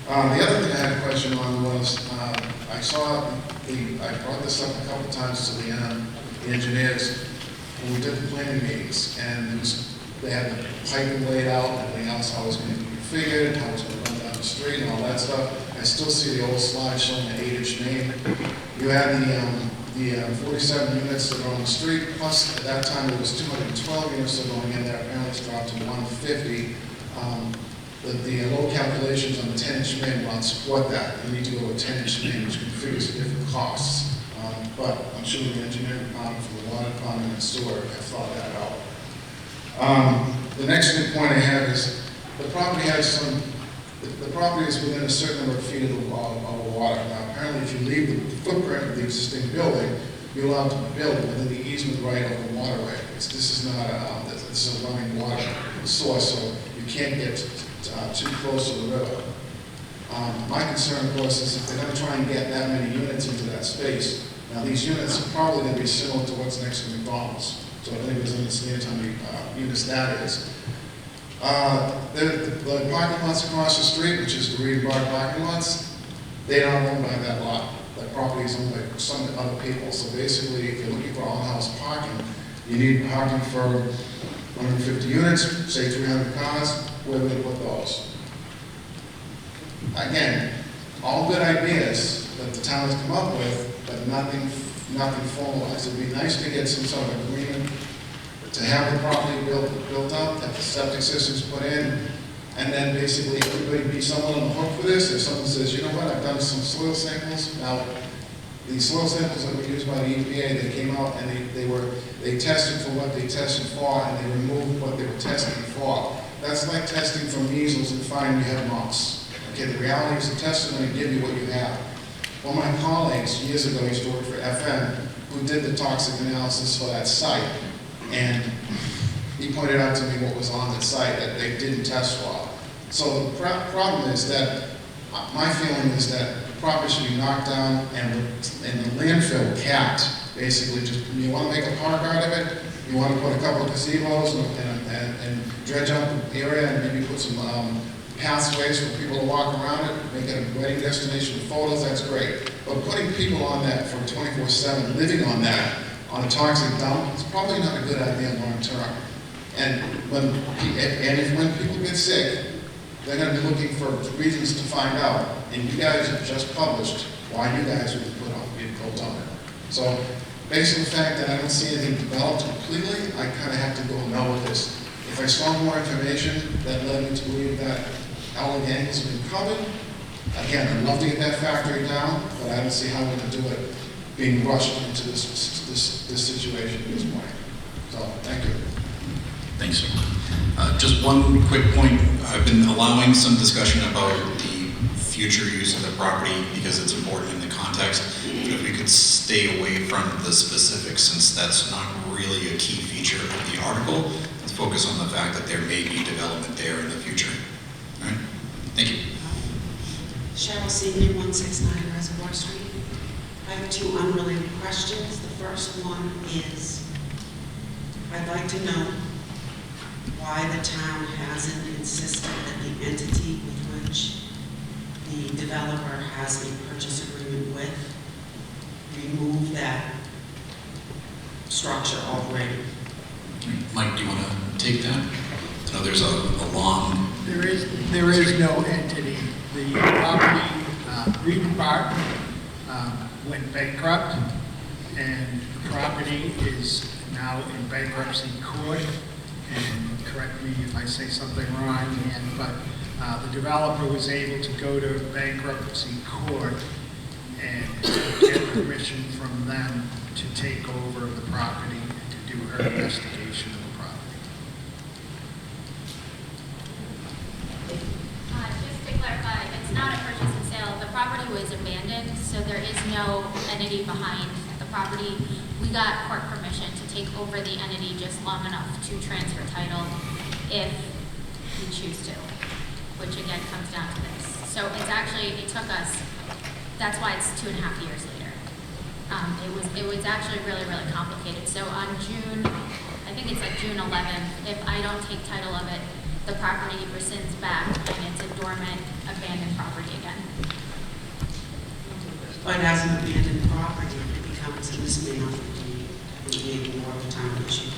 The other thing I had a question on was, I brought this up a couple times to the engineers when we did the planning meetings, and they had the piping laid out and everything else, how it was going to be configured, how it was going to run down the street and all that stuff. I still see the old slide showing an 8-inch main. You had the 47 units that are on the street, plus at that time there was 212 units that were going in there, apparently it's dropped to 150. The low calculations on the 10-inch main will not support that. You need to go with 10-inch main, which configures the different costs. But I'm sure the engineering department from the water department and sewer have thought that out. The next good point I have is the property is within a certain number of feet of the water. Now, apparently, if you leave the footprint of the existing building, you're allowed to build within the easement right of the waterway. This is not this is a running water source, so you can't get too close to the river. My concern, of course, is if they're going to try and get that many units into that space. Now, these units are probably going to be similar to what's next to McDonald's. So I think it was understand how many units that is. The parking lots across the street, which is the Reed Bar parking lots, they are owned by that lot. That property is owned by some other people. So basically, if you're looking for on-house parking, you need parking for 150 units, say 300 cars. Where do they put those? Again, all good ideas that the town has come up with, but nothing formalized. It'd be nice to get some sort of agreement to have the property built up, have the septic systems put in, and then basically everybody be somewhat on the hook for this. If someone says, you know what, I've done some soil samples. Now, the soil samples that were used by the EPA, they came out and they tested for what they tested for, and they removed what they were testing for. That's like testing for measles and finding you have mumps. Okay, the reality is the test is going to give you what you have. One of my colleagues years ago used to work for FM, who did the toxic analysis for that site, and he pointed out to me what was on that site that they didn't test for. So the problem is that, my feeling is that property should be knocked down and the landfill capped. Basically, just, you want to make a park out of it, you want to put a couple of gazebos and dredge up the area and maybe put some pathways for people to walk around it, make it a wedding destination for photos, that's great. But putting people on that for 24/7, living on that, on a toxic dump, it's probably not a good idea long term. And when people get sick, they're going to be looking for reasons to find out. And you guys have just published why you guys would put on vehicles on it. So, based on the fact that I don't see anything developed completely, I kind of have to go no with this. If I saw more information that led me to believe that all the angles have been covered, again, I'd love to get that factory down, but I don't see how we're going to do it being rushed into this situation at this point. So, thank you. Thanks, sir. Just one quick point. I've been allowing some discussion about the future use of the property because it's important in the context. But if we could stay away from the specifics, since that's not really a key feature of the article, let's focus on the fact that there may be development there in the future. All right? Thank you. Cheryl Senior, 169 Reservoir Street. I have two unrelated questions. The first one is, I'd like to know why the town hasn't insisted that the entity with which the developer has a purchase agreement with remove that structure already. Mike, do you want to take that? I know there's a long... There is no entity. The property, Reed Barton, went bankrupt, and the property is now in bankruptcy court. And correct me if I say something wrong, but the developer was able to go to bankruptcy court and get permission from them to take over the property and to do her investigation of the property. Just to clarify, it's not a purchase and sale. The property was abandoned, so there is no entity behind the property. We got court permission to take over the entity just long enough to transfer title if we choose to, which again comes down to this. So it's actually, it took us, that's why it's 2.5 years later. It was actually really, really complicated. So on June, I think it's like June 11th, if I don't take title of it, the property rescinds back and it's a dormant, abandoned property again. But as an abandoned property, it becomes, and this may not be maybe more of a time issue,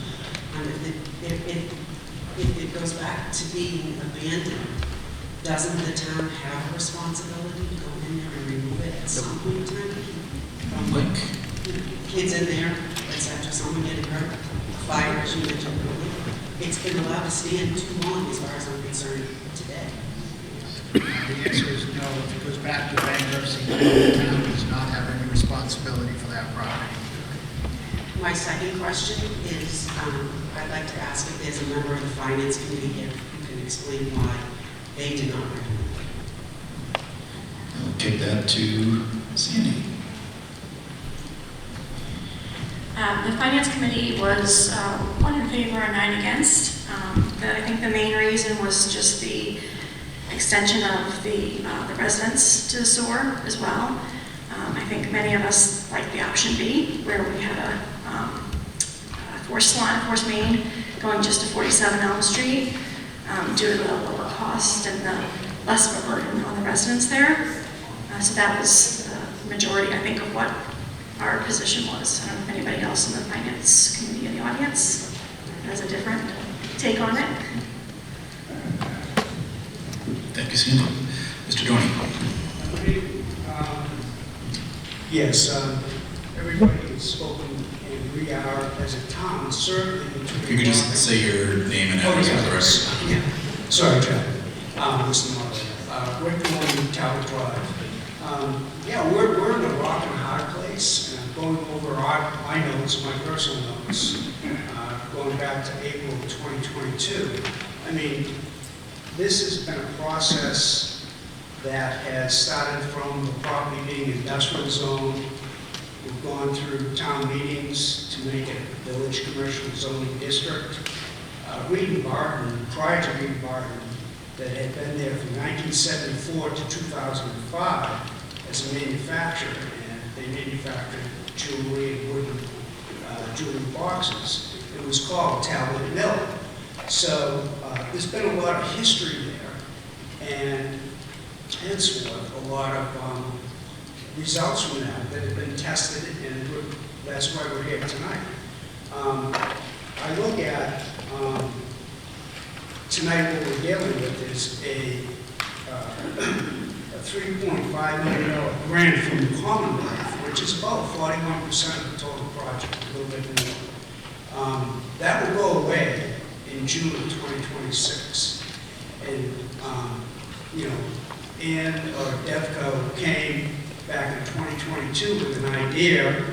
if it goes back to being abandoned, doesn't the town have a responsibility to go in there and remove it at some point in time? From kids in there, etc., someone getting hurt, fire, as you mentioned earlier. It's been allowed to stand too long as far as I'm concerned today. The answer is no. If it goes back to bankruptcy, the town does not have any responsibility for that property. My second question is, I'd like to ask if there's a member of the Finance Committee here who can explain why they did not recommend it. I'll take that to Sandy. The Finance Committee was 1 in favor and 9 against. I think the main reason was just the extension of the residents to the sewer as well. I think many of us like the option B, where we had a force main going just to 47 Elm Street due to the lower cost and the less of a burden on the residents there. So that was the majority, I think, of what our position was. I don't know if anybody else in the Finance Committee in the audience has a different take on it. Thank you, Sandy. Mr. Dorney. Yes, everybody has spoken, and we are, as a town, certainly... If you could just say your name and address for the rest. Yeah. Sorry, John. Mr. Moderator. Rick Moore, Tower Drive. Yeah, we're in a rock and a hard place, and I'm going over my notes, my personal notes, going back to April 2022. I mean, this has been a process that has started from the property being industrial zone. We've gone through town meetings to make it a village commercial zoning district. Reed and Barton, prior to Reed and Barton, that had been there from 1974 to 2005, as a manufacturer, and they manufactured jewelry and wooden jewelry boxes. It was called Talbot Mill. So there's been a lot of history there, and henceforth a lot of results from that have been tested, and that's why we're here tonight. I look at tonight what we're dealing with is a $3.5 million grant from the Commonwealth, which is about 41% of the total project, a little bit more. That will go away in June of 2026. And, you know, DevCo came back in 2022 with an idea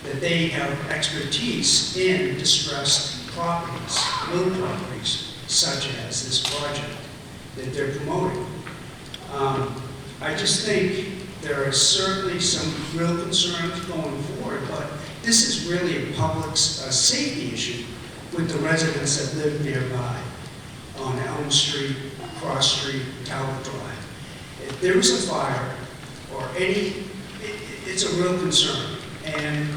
that they have expertise in distressed properties, real properties, such as this project that they're promoting. I just think there are certainly some real concerns going forward, but this is really a public safety issue with the residents that live nearby on Elm Street, Cross Street, Talbot Drive. If there is a fire or it's a real concern. And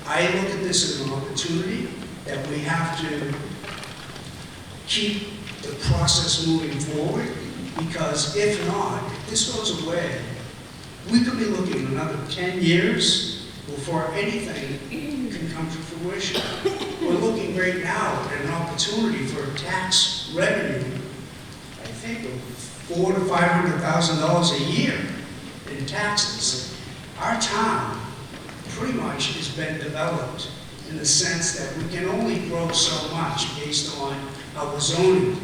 I look at this as an opportunity that we have to keep the process moving forward, because if not, if this goes away, we could be looking at another 10 years before anything can come to fruition. We're looking right now at an opportunity for tax revenue, I think of $400,000 to $500,000 a year in taxes. Our town pretty much has been developed in the sense that we can only grow so much based on how the zoning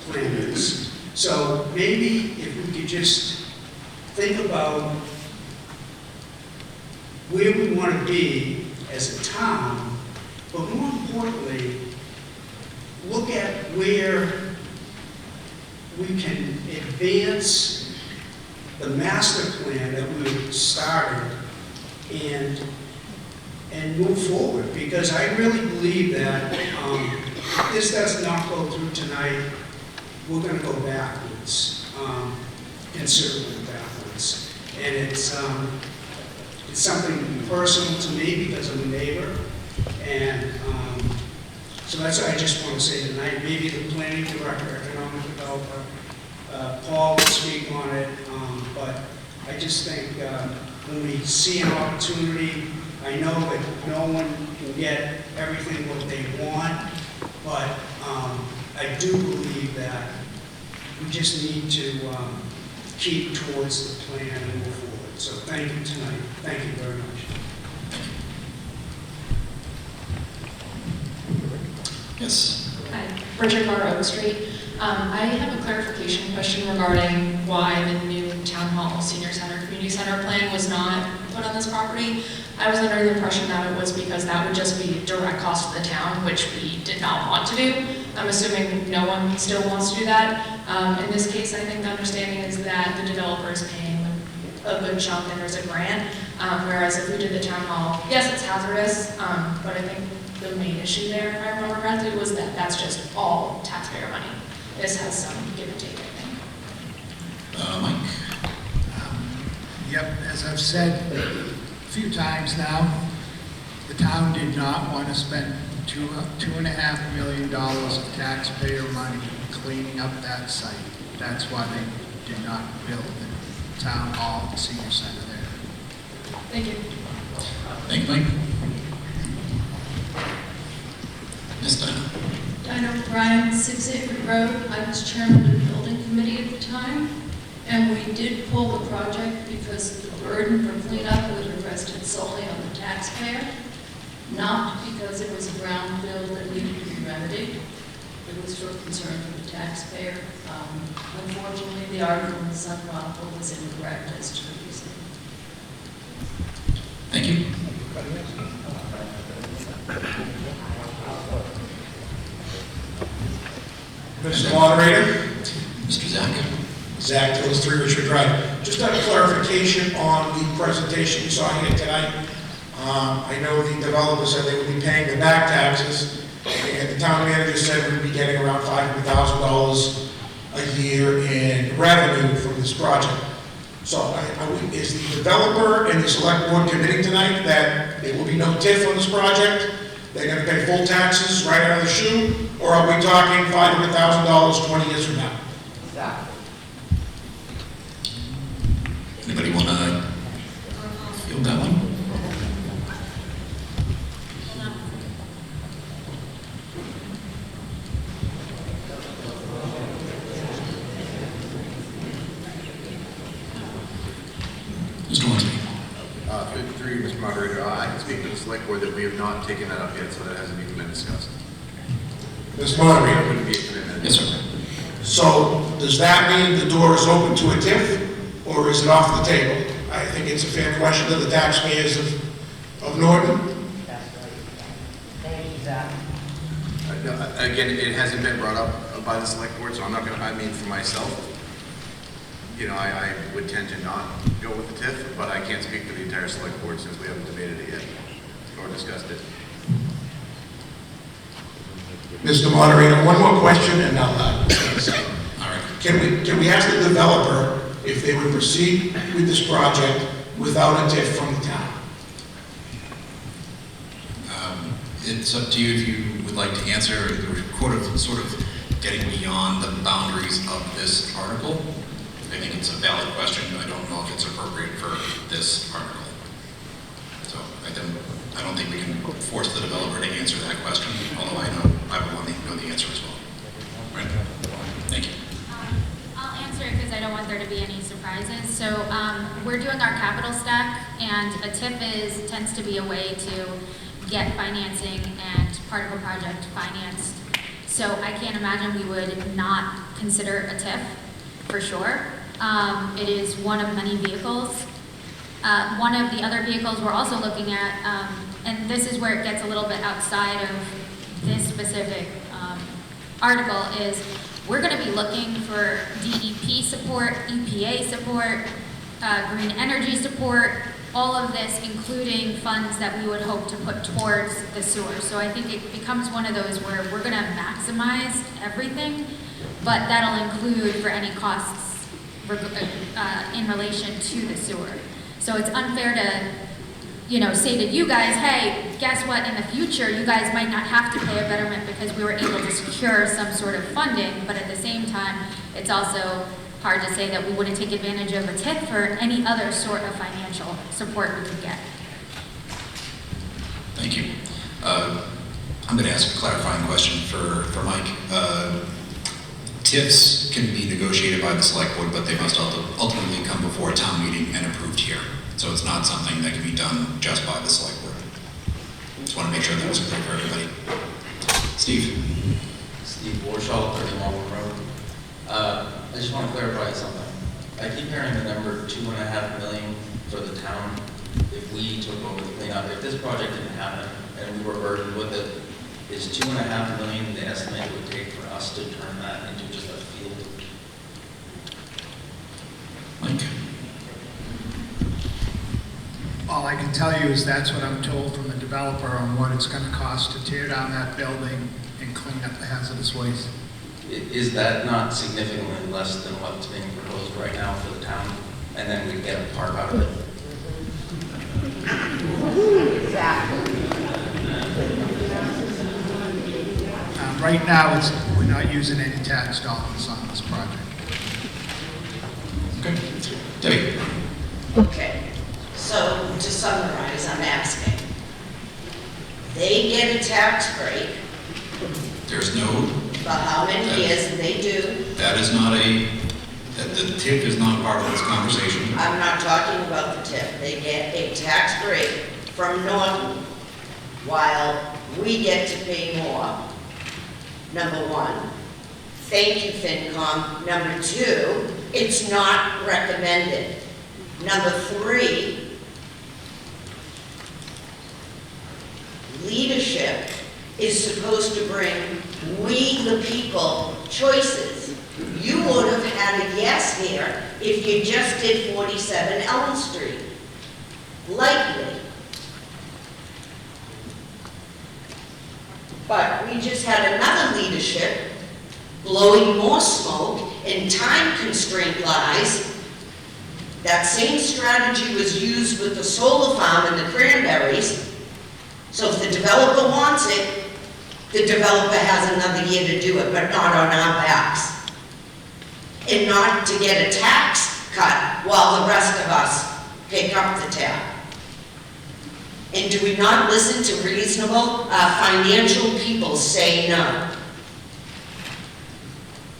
plan is. So maybe if we could just think about where we want to be as a town, but more importantly, look at where we can advance the master plan that we started and move forward. Because I really believe that if this does not go through tonight, we're going to go backwards, considerably backwards. And it's something personal to me because I'm a neighbor. And so that's what I just want to say tonight. Maybe the planning director, economic developer, Paul will speak on it. But I just think when we see an opportunity, I know that no one can get everything what they want, but I do believe that we just need to keep towards the plan and move forward. So thank you tonight. Thank you very much. Yes. Hi, Bridget Carr, Oak Street. I have a clarification question regarding why the new Town Hall Senior Center Community Center plan was not put on this property. I was under the impression that it was because that would just be direct cost to the town, which we did not want to do. I'm assuming no one still wants to do that. In this case, I think the understanding is that the developer is paying a good chunk and there's a grant. Whereas if we did the Town Hall, yes, it's hazardous, but I think the main issue there, if I remember correctly, was that that's just all taxpayer money. This has some give and take, I think. Mike? Yep, as I've said a few times now, the town did not want to spend $2.5 million of taxpayer money cleaning up that site. That's why they did not build the town hall, the senior center there. Thank you. Thank you, Mike. Ms. Dinah? Dinah Bryan, 6 Acre Road. I was chairman of the building committee at the time, and we did pull the project because the burden for cleanup was rested solely on the taxpayer, not because it was a brownfield that needed to be remedied. It was for concern for the taxpayer. Unfortunately, the article in the Sun Chronicle was incorrect as to the reason. Thank you. Mr. Moderator? Mr. Zach? Zach Tillis, 3 Richard Drive. Just a clarification on the presentation you saw here tonight. I know the developer said they would be paying the back taxes, and the town manager said we'd be getting around $500,000 a year in revenue from this project. So is the developer and the select board committing tonight that there will be no TIF on this project? They're gonna pay full taxes right out of the shoe? Or are we talking $500,000 20 years from now? Anybody want to field that one? Mr. Winsby. Through you, Mr. Moderator, I can speak to the select board that we have not taken that up yet, so that hasn't even been discussed. Mr. Moderator. That wouldn't be a commitment. Yes, sir. So does that mean the door is open to a TIF, or is it off the table? I think it's a fair question to the taxpayers of Norton. No, again, it hasn't been brought up by the select board, so I'm not gonna, I mean, for myself, you know, I would tend to not go with the TIF, but I can't speak for the entire select board since we haven't debated it yet or discussed it. Mr. Moderator, one more question and I'll All right. Can we ask the developer if they would proceed with this project without a TIF from the town? It's up to you if you would like to answer. We're sort of getting beyond the boundaries of this article. I think it's a valid question. I don't know if it's appropriate for this article. So I don't think we can force the developer to answer that question, although I would want to know the answer as well. Right? Thank you. I'll answer it because I don't want there to be any surprises. So we're doing our capital stack, and a TIF tends to be a way to get financing and part of a project financed. So I can't imagine we would not consider a TIF for sure. It is one of many vehicles. One of the other vehicles we're also looking at, and this is where it gets a little bit outside of this specific article, is we're going to be looking for DEP support, EPA support, green energy support, all of this including funds that we would hope to put towards the sewer. So I think it becomes one of those where we're going to maximize everything, but that'll include for any costs in relation to the sewer. So it's unfair to, say to you guys, hey, guess what, in the future, you guys might not have to pay a betterment because we were able to secure some sort of funding, but at the same time, it's also hard to say that we wouldn't take advantage of a TIF for any other sort of financial support we could get. Thank you. I'm going to ask a clarifying question for Mike. TIFs can be negotiated by the select board, but they must ultimately come before a town meeting and approved here. So it's not something that can be done just by the select board. Just want to make sure that was clear for everybody. Steve. Steve Warshaw, 30 Malvern Road. I just want to clarify something. I keep hearing the number $2.5 million for the town if we took over the cleanup. If this project didn't happen and we were burdened with it, is $2.5 million the estimate it would take for us to turn that into just a field? Mike. All I can tell you is that's what I'm told from the developer on what it's going to cost to tear down that building and clean up the hazardous waste. Is that not significantly less than what's being proposed right now for the town? And then we get a park out of it? Right now, we're not using any tax dollars on this project. Okay. Debbie. Okay, so to summarize, I'm asking, they get a tax break There's no, for how many years they do? that is not the TIF is not part of this conversation. I'm not talking about the TIF. They get a tax break from Norton while we get to pay more, number one. Thank you, FinCom. Number two, it's not recommended. Number three, leadership is supposed to bring we the people choices. You would have had a yes here if you just did 47 Elm Street. Likely. But we just had another leadership blowing more smoke and time constraint lies That same strategy was used with the solar farm and the cranberries. So if the developer wants it, the developer has another year to do it, but not on our backs. And not to get a tax cut while the rest of us pick up the tab. And do we not listen to reasonable financial people say no?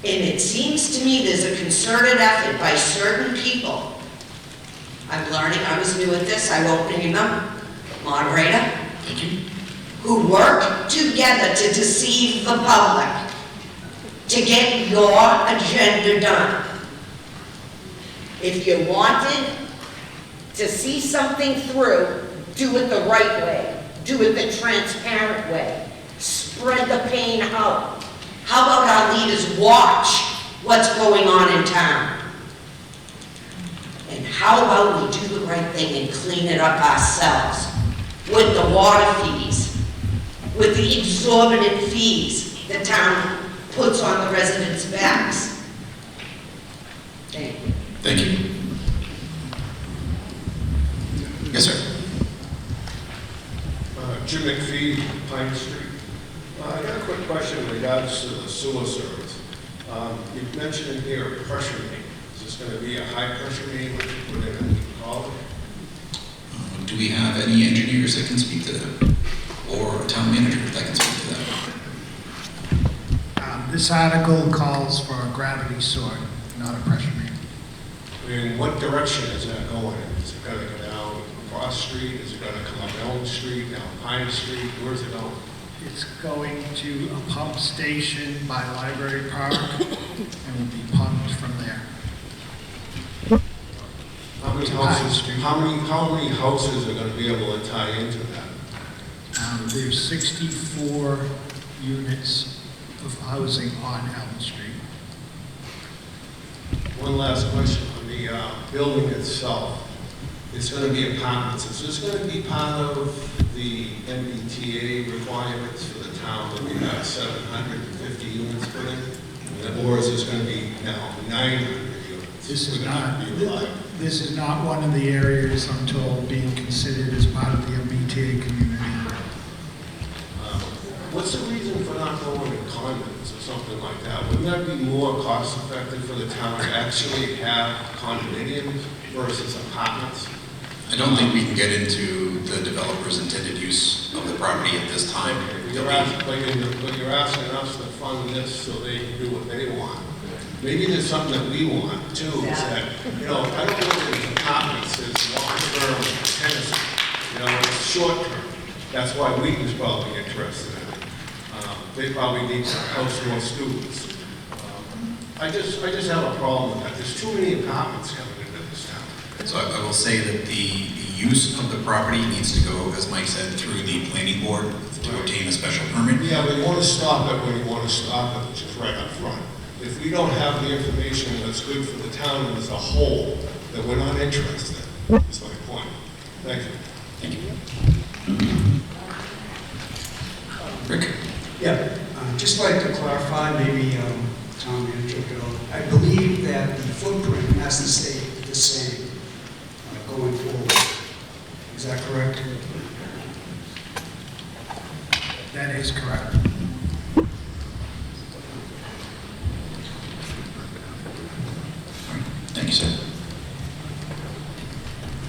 And it seems to me there's a concerted effort by certain people. I'm learning, I was new at this, I won't name them. Moderator? Thank you. Who work together to deceive the public, to get your agenda done. If you wanted to see something through, do it the right way. Do it the transparent way. Spread the pain out. How about our leaders watch what's going on in town? And how about we do the right thing and clean it up ourselves with the water fees, with the exorbitant fees the town puts on the residents' backs? Thank you. Thank you. Yes, sir. Jim McPhee, Pine Street. I got a quick question in regards to the sewer service. You mentioned in here a pressure main. Is this going to be a high pressure main like you put in a column? Do we have any engineers that can speak to that? Or a town manager that can speak to that? This article calls for a gravity sword, not a pressure main. In what direction is that going? Is it going to go down Cross Street? Is it going to come up Elm Street, down Pine Street? Where's it going? It's going to a pump station by Library Park and will be pumped from there. How many houses are going to be able to tie into that? There's 64 units of housing on Elm Street. One last question on the building itself. It's going to be apartments. Is this going to be part of the MBTA requirements for the town that we have 750 units put in? Or is this going to be now 900 units? This is not one of the areas, I'm told, being considered as part of the MBTA community. What's the reason for not going in condos or something like that? Wouldn't that be more cost effective for the town to actually have condominiums versus apartments? I don't think we can get into the developer's intended use of the property at this time. But you're asking us to fund this so they can do what they want. Maybe there's something that we want too, is that, I don't look at apartments as long-term tenancy. It's short-term. That's why Wheaton is probably interested in it. They probably need to house more students. I just have a problem with that. There's too many apartments coming into this town. So I will say that the use of the property needs to go, as Mike said, through the planning board to obtain a special permit. Yeah, but you want to stop it when you want to stop it, which is right up front. If we don't have the information that's good for the town as a whole, then we're not interested. That's my point. Thank you. Thank you. Rick? Yeah, just like to clarify, maybe Tom Manager, I believe that the footprint has to stay the same going forward. Is that correct? That is correct. Thank you, sir.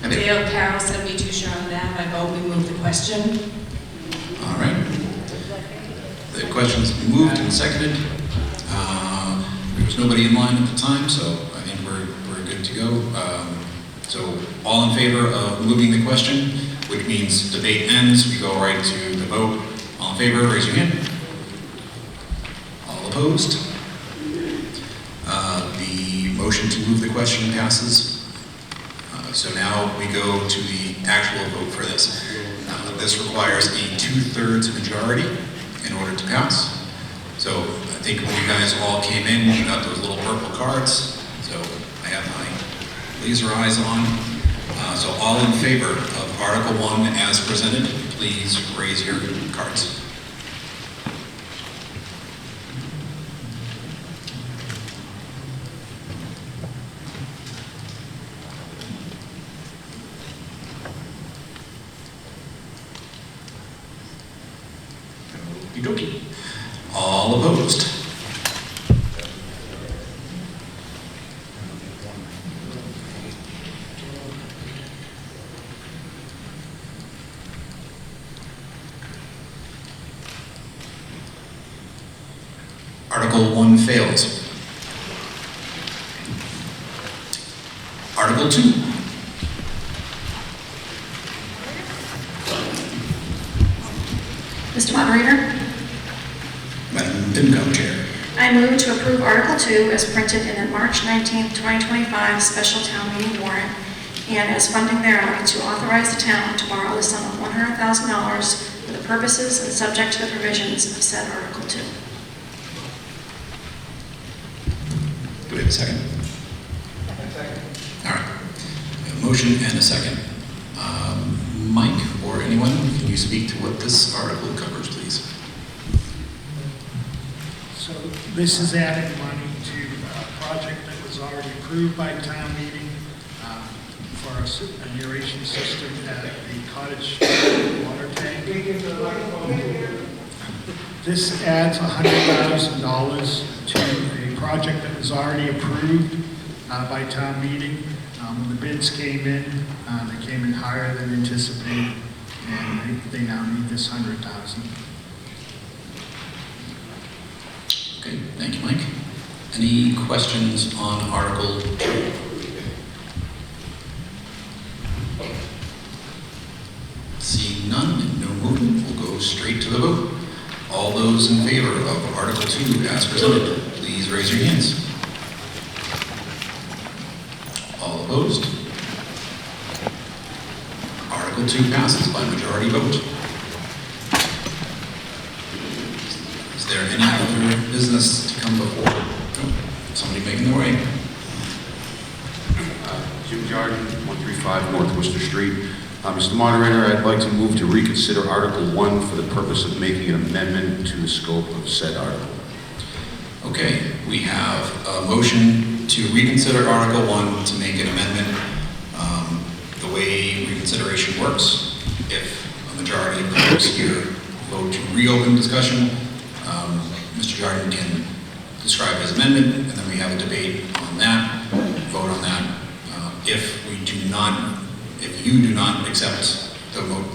Dale Carroll, 72 Charlotte Ave. I vote we move the question. All right. The question's been moved and seconded. There was nobody in line at the time, so I think we're good to go. So all in favor of moving the question, which means debate ends, we go right to the vote. All in favor, raise your hand. All opposed? The motion to move the question passes. So now we go to the actual vote for this. This requires a 2/3 majority in order to pass. So I think when you guys all came in, you got those little purple cards. So I have my laser eyes on. So all in favor of Article 1 as presented, please raise your cards. Okey-dokey. All opposed? Article 1 fails. Article 2. Mr. Moderator, Madam FinCom Chair. I move to approve Article 2 as printed in the March 19, 2025 special town meeting warrant, and as funding thereof to authorize the town to borrow the sum of $100,000 for the purposes and subject to the provisions of said Article 2. Do we have a second? All right. We have a motion and a second. Mike or anyone, can you speak to what this article covers, please? So this is adding money to a project that was already approved by town meeting for a aeration system at the Cottage Street water tank. This adds $100,000 to a project that was already approved by town meeting. When the bids came in, they came in higher than anticipated, and they now need this $100,000. Okay, thank you, Mike. Any questions on Article 2? Seeing none and no movement, we'll go straight to the vote. All those in favor of Article 2 as presented, please raise your hands. All opposed? Article 2 passes by majority vote. Is there any other business to come before? Oh, somebody making their way. Jim Jordan, 135 North Worcester Street. Mr. Moderator, I'd like to move to reconsider Article 1 for the purpose of making an amendment to the scope of said article. Okay, we have a motion to reconsider Article 1 to make an amendment. The way reconsideration works, if a majority of members here vote to reopen discussion, Mr. Jordan can describe his amendment, and then we have a debate on that, vote on that. If you do not accept the vote,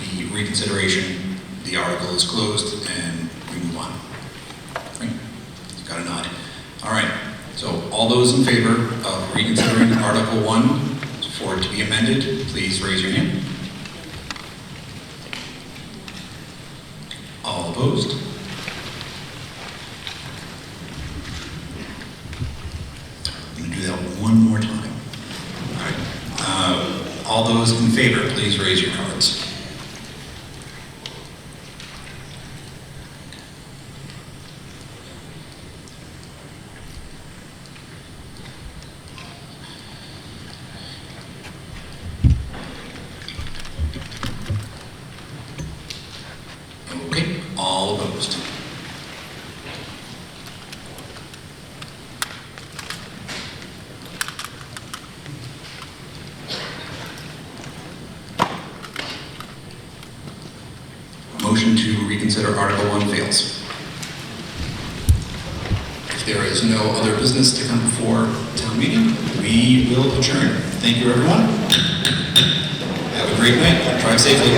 the reconsideration, the article is closed and we move on. Right? Got a nod. All right, so all those in favor of reconsidering Article 1 for it to be amended, please raise your hand. All opposed? I'm going to do that one more time. All right. All those in favor, please raise your cards. Okay, all opposed. Motion to reconsider Article 1 fails. If there is no other business to come before town meeting, we will adjourn. Thank you, everyone. Have a great night. Drive safely.